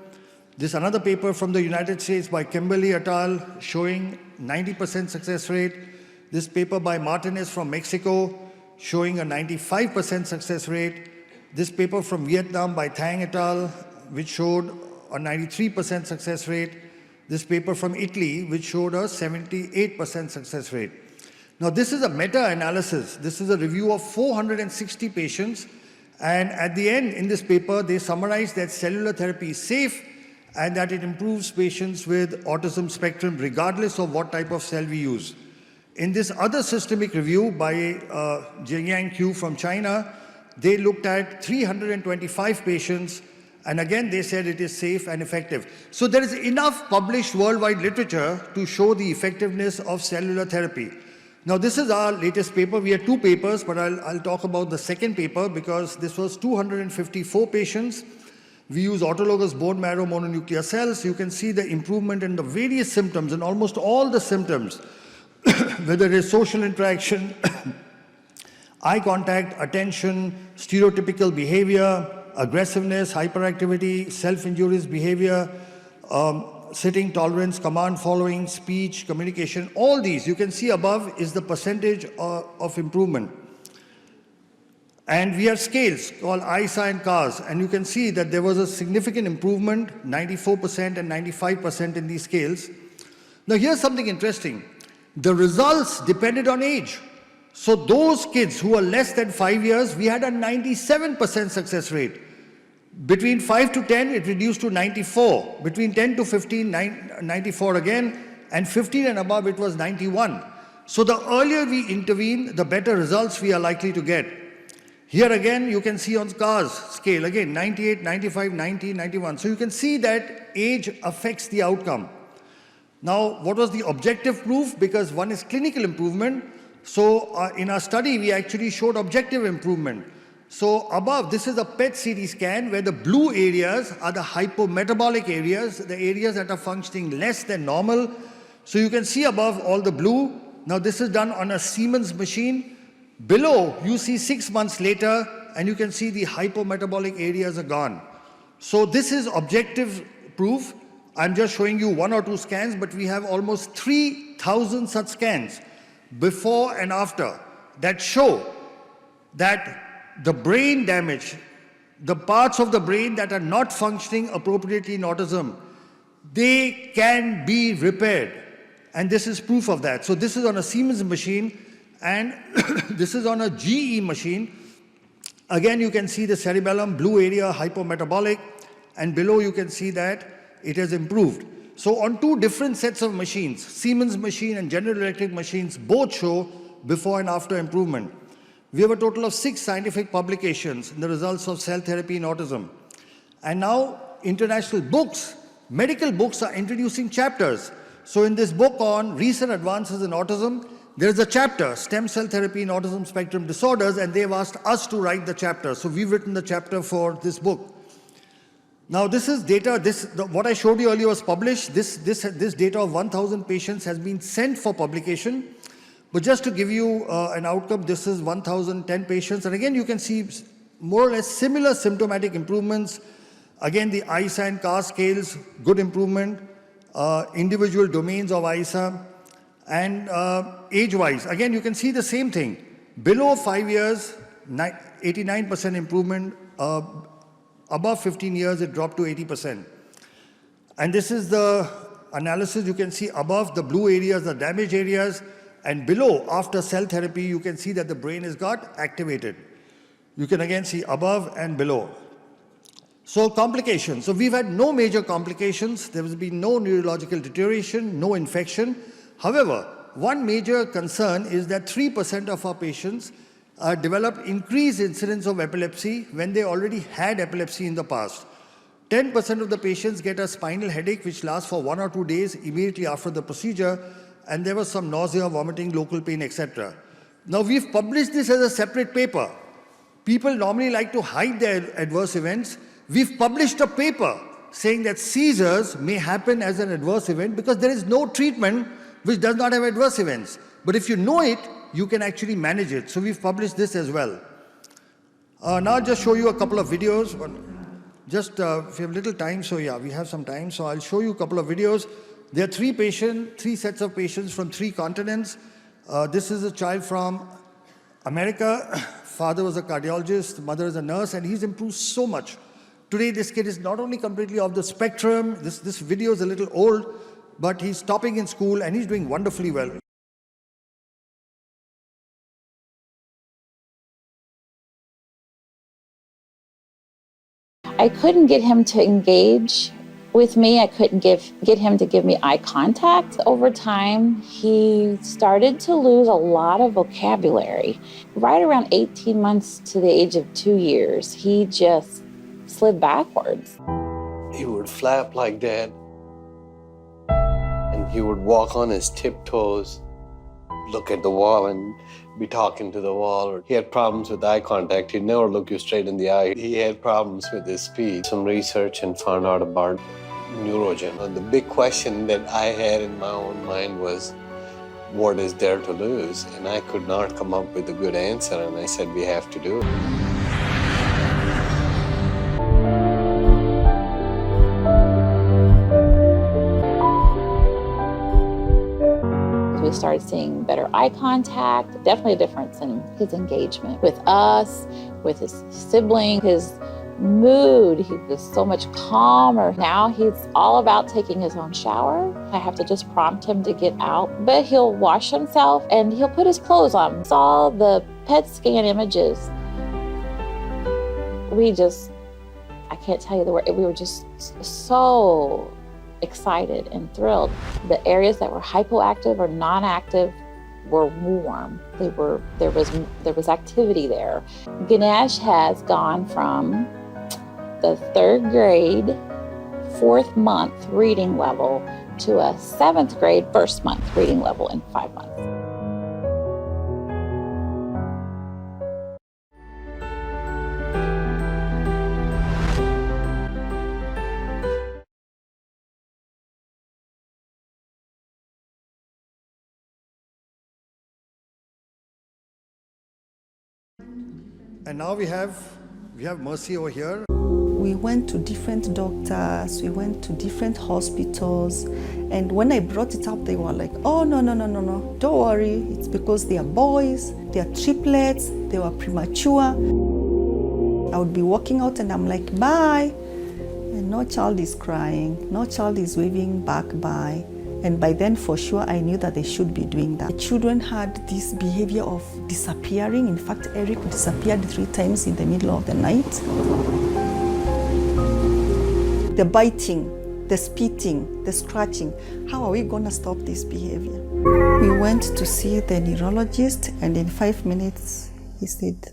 This another paper from the United States by Kimberly et al. Showing 90% success rate. This paper by Martinez from Mexico showing a 95% success rate. This paper from Vietnam by Thang et al. Which showed a 93% success rate. This paper from Italy which showed a 78% success rate. Now this is a meta-analysis. This is a review of 460 patients, and at the end in this paper they summarize that cellular therapy is safe and that it improves patients with autism spectrum regardless of what type of cell we use. In this other systemic review by Jiangyang Q from China, they looked at 325 patients, and again they said it is safe and effective. So there is enough published worldwide literature to show the effectiveness of cellular therapy. Now this is our latest paper. We had two papers, but I'll talk about the second paper because this was 254 patients. We use autologous bone marrow mononuclear cells. You can see the improvement in the various symptoms, and almost all the symptoms, whether it is social interaction, eye contact, attention, stereotypical behavior, aggressiveness, hyperactivity, self-injurious behavior, sitting tolerance, command following, speech, communication, all these you can see above is the percentage of improvement. And we have scales called ICAN CARS, and you can see that there was a significant improvement, 94% and 95% in these scales. Now here's something interesting. The results depended on age. So those kids who are less than 5 years, we had a 97% success rate. Between 5 to 10, it reduced to 94. Between 10 to 15, 94 again. And 15 and above, it was 91. So the earlier we intervene, the better results we are likely to get. Here again, you can see on CARS scale, again, 98, 95, 90, 91. So you can see that age affects the outcome. Now, what was the objective proof? Because one is clinical improvement. So in our study, we actually showed objective improvement. So above, this is a PET CT scan where the blue areas are the hypometabolic areas, the areas that are functioning less than normal. So you can see above all the blue. Now this is done on a Siemens machine. Below, you see 6 months later, and you can see the hypometabolic areas are gone. So this is objective proof. I'm just showing you 1 or 2 scans, but we have almost 3,000 such scans before and after that show that the brain damage, the parts of the brain that are not functioning appropriately in autism, they can be repaired. And this is proof of that. So this is on a Siemens machine, and this is on a GE machine. Again, you can see the cerebellum, blue area, hypometabolic, and below you can see that it has improved. So on 2 different sets of machines, Siemens machine and General Electric machines, both show before and after improvement. We have a total of 6 scientific publications in the results of cell therapy in autism. And now international books, medical books are introducing chapters. So in this book on recent advances in autism, there is a chapter, Stem Cell Therapy in Autism Spectrum Disorders, and they've asked us to write the chapter. So we've written the chapter for this book. Now this is data, what I showed you earlier was published. This data of 1,000 patients has been sent for publication. But just to give you an outcome, this is 1,010 patients. And again, you can see more or less similar symptomatic improvements. Again, the ISA and CAR scales, good improvement. Individual domains of ISA. And age-wise, again, you can see the same thing. Below 5 years, 89% improvement. Above 15 years, it dropped to 80%. And this is the analysis. You can see above the blue areas, the damaged areas. And below, after cell therapy, you can see that the brain has got activated. You can again see above and below. So complications. So we've had no major complications. There has been no neurological deterioration, no infection. However, one major concern is that 3% of our patients develop increased incidence of epilepsy when they already had epilepsy in the past. 10% of the patients get a spinal headache which lasts for 1 or 2 days immediately after the procedure, and there was some nausea, vomiting, local pain, etc. Now we've published this as a separate paper. People normally like to hide their adverse events. We've published a paper saying that seizures may happen as an adverse event because there is no treatment which does not have adverse events. But if you know it, you can actually manage it. So we've published this as well. Now I'll just show you a couple of videos. Just if you have little time, so yeah, we have some time. So I'll show you a couple of videos. There are three sets of patients from 3 continents. This is a child from America. Father was a cardiologist, mother is a nurse, and he's improved so much. Today, this kid is not only completely off the spectrum, this video is a little old, but he's topping in school and he's doing wonderfully well. I couldn't get him to engage with me. I couldn't get him to give me eye contact. Over time, he started to lose a lot of vocabulary. Right around 18 months to the age of 2 years, he just slid backwards. He would flap like that, and he would walk on his tiptoes, look at the wall and be talking to the wall. He had problems with eye contact. He'd never look you straight in the eye. He had problems with his speech. Some research and found out about neurogen. And the big question that I had in my own mind was, what is there to lose? And I could not come up with a good answer, and I said, we have to do it. We started seeing better eye contact, definitely a difference in his engagement with us, with his sibling, his mood. He was so much calmer. Now he's all about taking his own shower. I have to just prompt him to get out, but he'll wash himself and he'll put his clothes on. Saw the PET scan images. I can't tell you the word, we were just so excited and thrilled. The areas that were hypoactive or non-active were warm. There was activity there. Ganesh has gone from the 3rd grade, 4th month reading level to a 7th grade, 1st month reading level in 5 months. And now we have Mercy over here. We went to different doctors, we went to different hospitals, and when I brought it up, they were like, oh, no, don't worry, it's because they are boys, they are triplets, they were premature. I would be walking out and I'm like, bye, and no child is crying, no child is waving back bye. And by then, for sure, I knew that they should be doing that. The children had this behavior of disappearing. In fact, Eric disappeared 3 times in the middle of the night. The biting, the spitting, the scratching. How are we going to stop this behavior? We went to see the neurologist, and in 5 minutes, he said,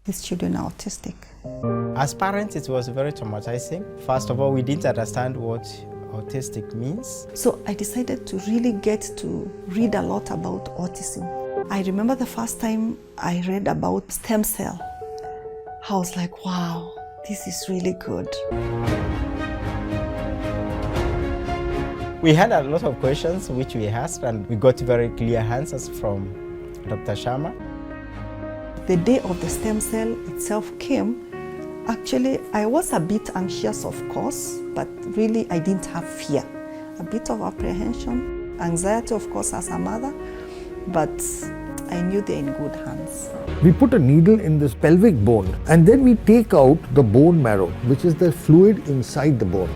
these children are autistic. As parents, it was very traumatizing. First of all, we didn't understand what autistic means. So I decided to really get to read a lot about autism. I remember the first time I read about stem cell. I was like, wow, this is really good. We had a lot of questions which we asked, and we got very clear answers from Dr. Sharma. The day of the stem cell itself came. Actually, I was a bit anxious, of course, but really I didn't have fear. A bit of apprehension, anxiety, of course, as a mother, but I knew they're in good hands. We put a needle in this pelvic bone, and then we take out the bone marrow, which is the fluid inside the bone.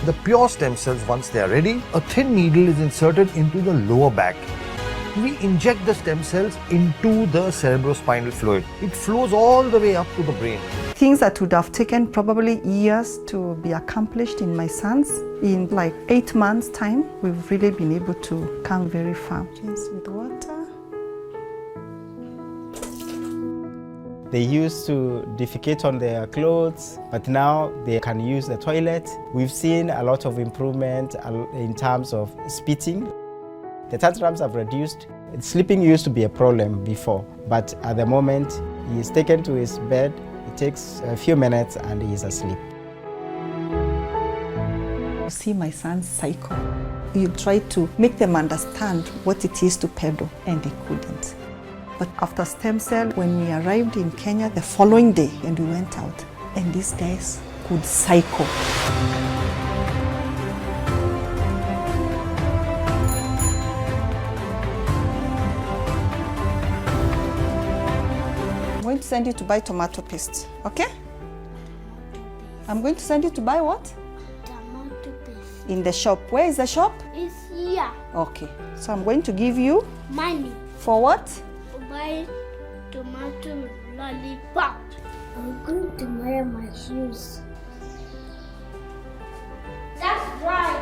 The pure stem cells, once they are ready, a thin needle is inserted into the lower back. We inject the stem cells into the cerebrospinal fluid. It flows all the way up to the brain. Things that would have taken probably years to be accomplished in my sons, in like 8 months' time, we've really been able to come very far. Rinse with water. They used to defecate on their clothes, but now they can use the toilet. We've seen a lot of improvement in terms of spitting. The tantrums have reduced. Sleeping used to be a problem before, but at the moment, he is taken to his bed. It takes a few minutes and he is asleep. You see my son's cycle. You try to make them understand what it is to pedal, and they couldn't. But after stem cell, when we arrived in Kenya the following day and we went out, and these guys could cycle. I'm going to send you to buy tomato paste, okay? I'm going to send you to buy what? Tomato paste. In the shop. Where is the shop? It's here. Okay. So I'm going to give you Money. for what? Buy tomato lollipop. I'm going to wear my shoes. That's right.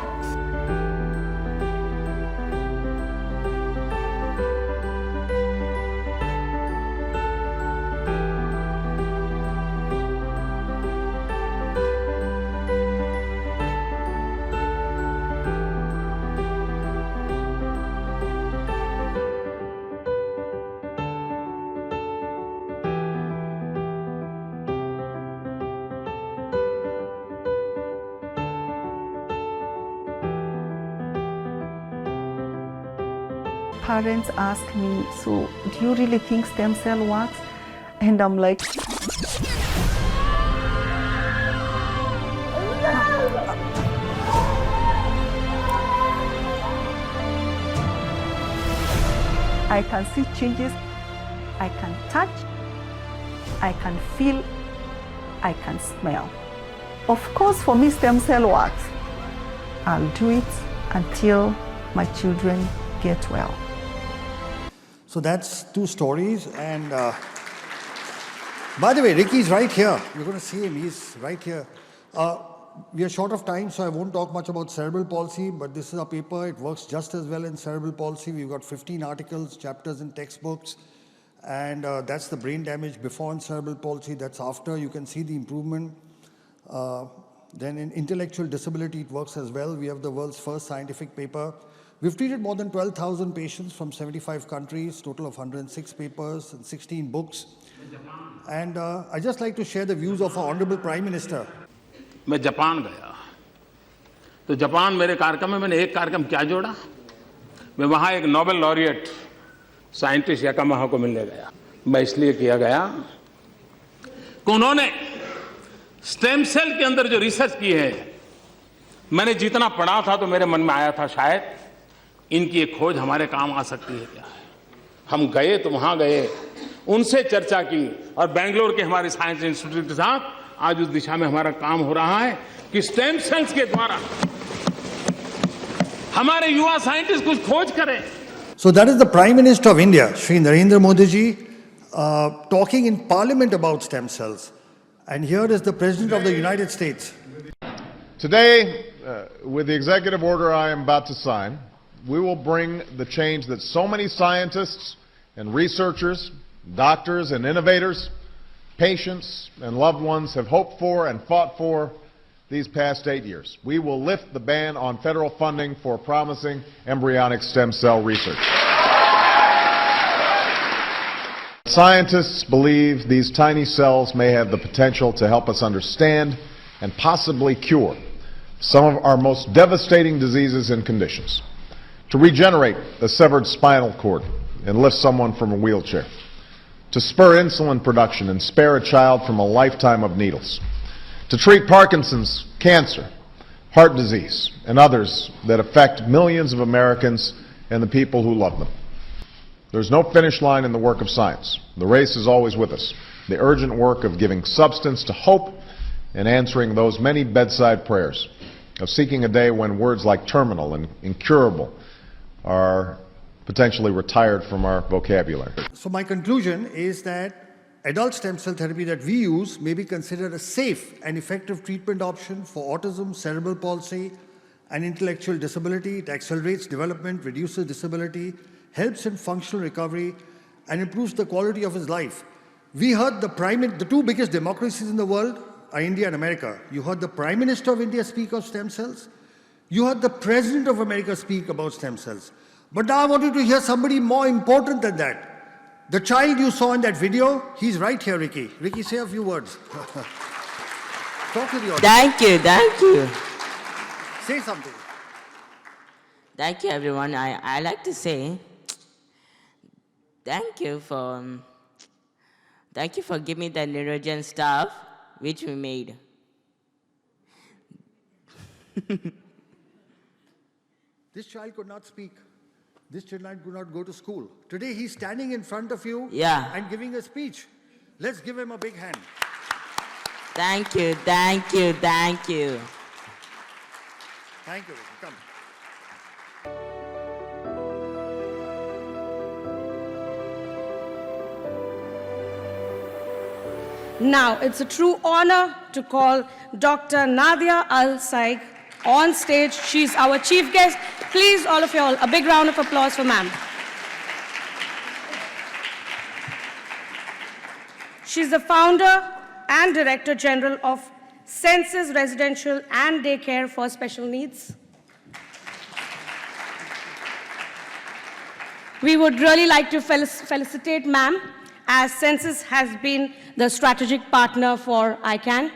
Parents ask me, so do you really think stem cell works? And I'm like, I can see changes, I can touch, I can feel, I can smell. Of course, for me, stem cell works. I'll do it until my children get well. So that's two stories. And by the way, Ricky's right here. You're going to see him. He's right here. We are short of time, so I won't talk much about cerebral palsy, but this is a paper. It works just as well in cerebral palsy. We've got 15 articles, chapters in textbooks. And that's the brain damage before in cerebral palsy. That's after. You can see the improvement. Then in intellectual disability, it works as well. We have the world's first scientific paper. We've treated more than 12,000 patients from 75 countries, total of 106 papers and 16 books. And I'd just like to share the views of our Honorable Prime Minister. मैं Japan गया तो Japan मेरे कार्यक्रम में मैंने एक कार्यक्रम क्या जोड़ा मैं वहाँ एक नोबेल लॉरिएट साइंटिस्ट याकामाहा को मिलने गया मैं इसलिए किया गया कि उन्होंने स्टेम सेल के अंदर जो रिसर्च की है मैंने जितना पढ़ा था तो मेरे मन में आया था शायद इनकी एक खोज हमारे काम आ सकती है क्या हम गए तो वहाँ गए उनसे चर्चा की और बेंगलोर के हमारे साइंस इंस्टीट्यूट के साथ आज उस दिशा में हमारा काम हो रहा है कि स्टेम सेल्स के द्वारा हमारे युवा साइंटिस्ट कुछ खोज करें. So that is the Prime Minister of India, Shri Narendra Modi ji, talking in Parliament about stem cells. And here is the President of the United States. Today, with the executive order I am about to sign, we will bring the change that so many scientists and researchers, doctors and innovators, patients and loved ones have hoped for and fought for these past 8 years. We will lift the ban on federal funding for promising embryonic stem cell research. Scientists believe these tiny cells may have the potential to help us understand and possibly cure some of our most devastating diseases and conditions, to regenerate the severed spinal cord and lift someone from a wheelchair, to spur insulin production and spare a child from a lifetime of needles, to treat Parkinson's, cancer, heart disease, and others that affect millions of Americans and the people who love them. There's no finish line in the work of science. The race is always with us. The urgent work of giving substance to hope and answering those many bedside prayers, of seeking a day when words like terminal and incurable are potentially retired from our vocabulary. So my conclusion is that adult stem cell therapy that we use may be considered a safe and effective treatment option for autism, cerebral palsy, and intellectual disability. It accelerates development, reduces disability, helps in functional recovery, and improves the quality of his life. We heard the two biggest democracies in the world are India and America. You heard the Prime Minister of India speak of stem cells. You heard the President of America speak about stem cells. But now I want you to hear somebody more important than that. The child you saw in that video, he's right here, Ricky. Ricky, say a few words. Talk to the audience. Thank you. Say something. Thank you, everyone. I like to say thank you for giving me the neurogen stuff which we made. This child could not speak. This child could not go to school. Today he's standing in front of you and giving a speech. Let's give him a big hand. Thank you, thank you, thank you. Thank you. Come. Now, it's a true honor to call Dr. Nadia Al-Saig on stage. She's our chief guest. Please, all of you all, a big round of applause for ma'am. She's the founder and Director General of Senses Residential and Daycare for Special Needs. We would really like to felicitate ma'am, as Senses has been the strategic partner for ICAN.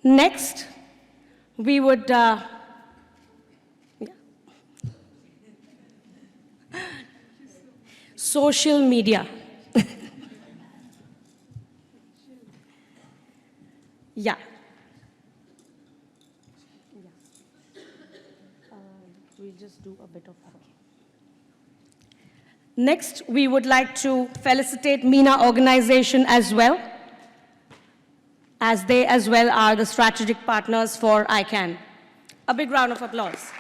Next, we would social media. Yeah. We'll just do a bit of that. Next, we would like to felicitate MENA organization as well, as they as well are the strategic partners for ICAN. A big round of applause.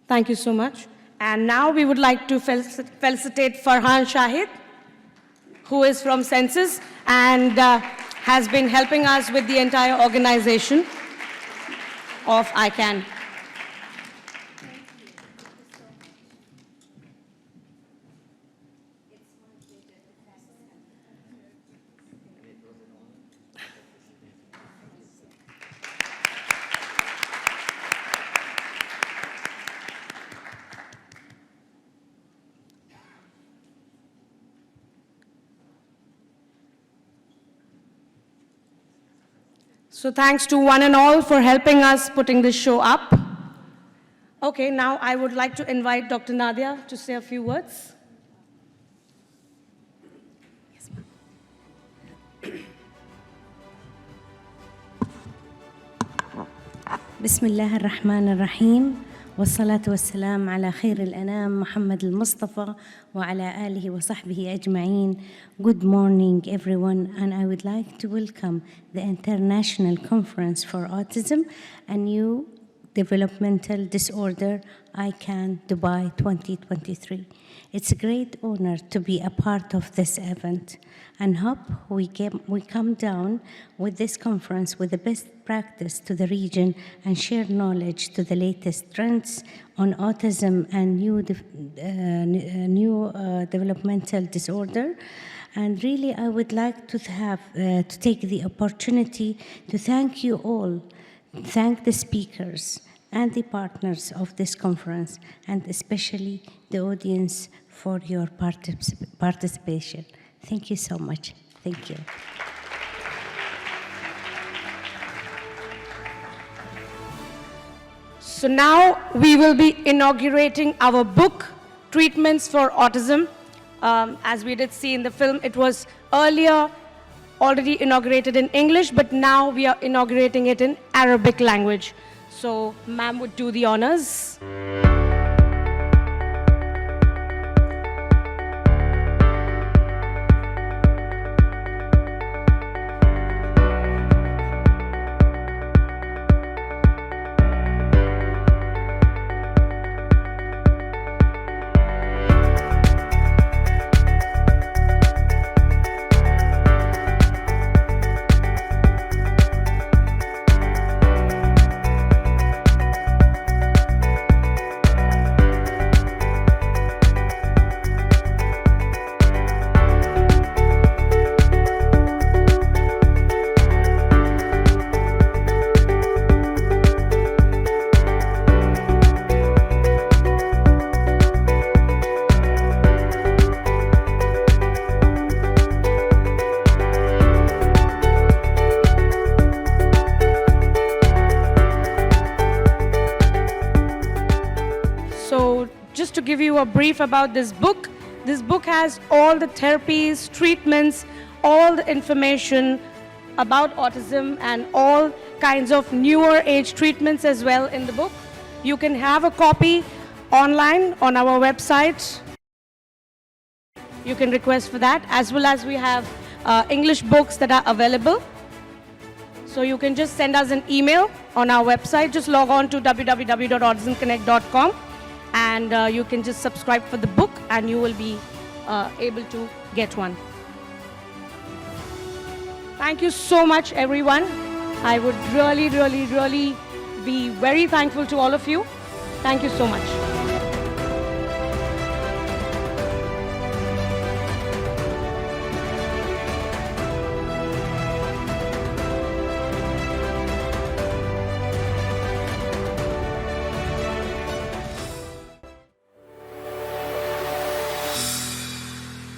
Thank you so much. And now we would like to felicitate Farhan Shahid, who is from Senses and has been helping us with the entire organization of ICAN. So thanks to one and all for helping us putting this show up. Okay, now I would like to invite Dr. Nadia to say a few words. Yes, بسم الله الرحمن الرحيم والصلاة والسلام على خير الأنام محمد المصطفى وعلى آله وصحبه أجمعين. Good morning everyone, and I would like to welcome the International Conference for Autism and Neurodevelopmental Disorder, ICAN Dubai 2023. It's a great honor to be a part of this event and hope we come down with this conference with the best practice to the region and share knowledge to the latest trends on autism and neurodevelopmental disorder. And really, I would like to take the opportunity to thank you all, thank the speakers and the partners of this conference, and especially the audience for your participation. Thank you so much. Thank you. So now we will be inaugurating our book, Treatments for Autism. As we did see in the film, it was earlier already inaugurated in English, but now we are inaugurating it in Arabic language. So ma'am would do the honors. just to give you a brief about this book has all the therapies, treatments, all the information about autism and all kinds of newer age treatments as well in the book. You can have a copy online on our website. You can request for that, as well as we have English books that are available. So you can just send us an email on our website. Just log on to www.autismconnect.com and you can just subscribe for the book and you will be able to get one. Thank you so much, everyone. I would really be very thankful to all of you. Thank you so much.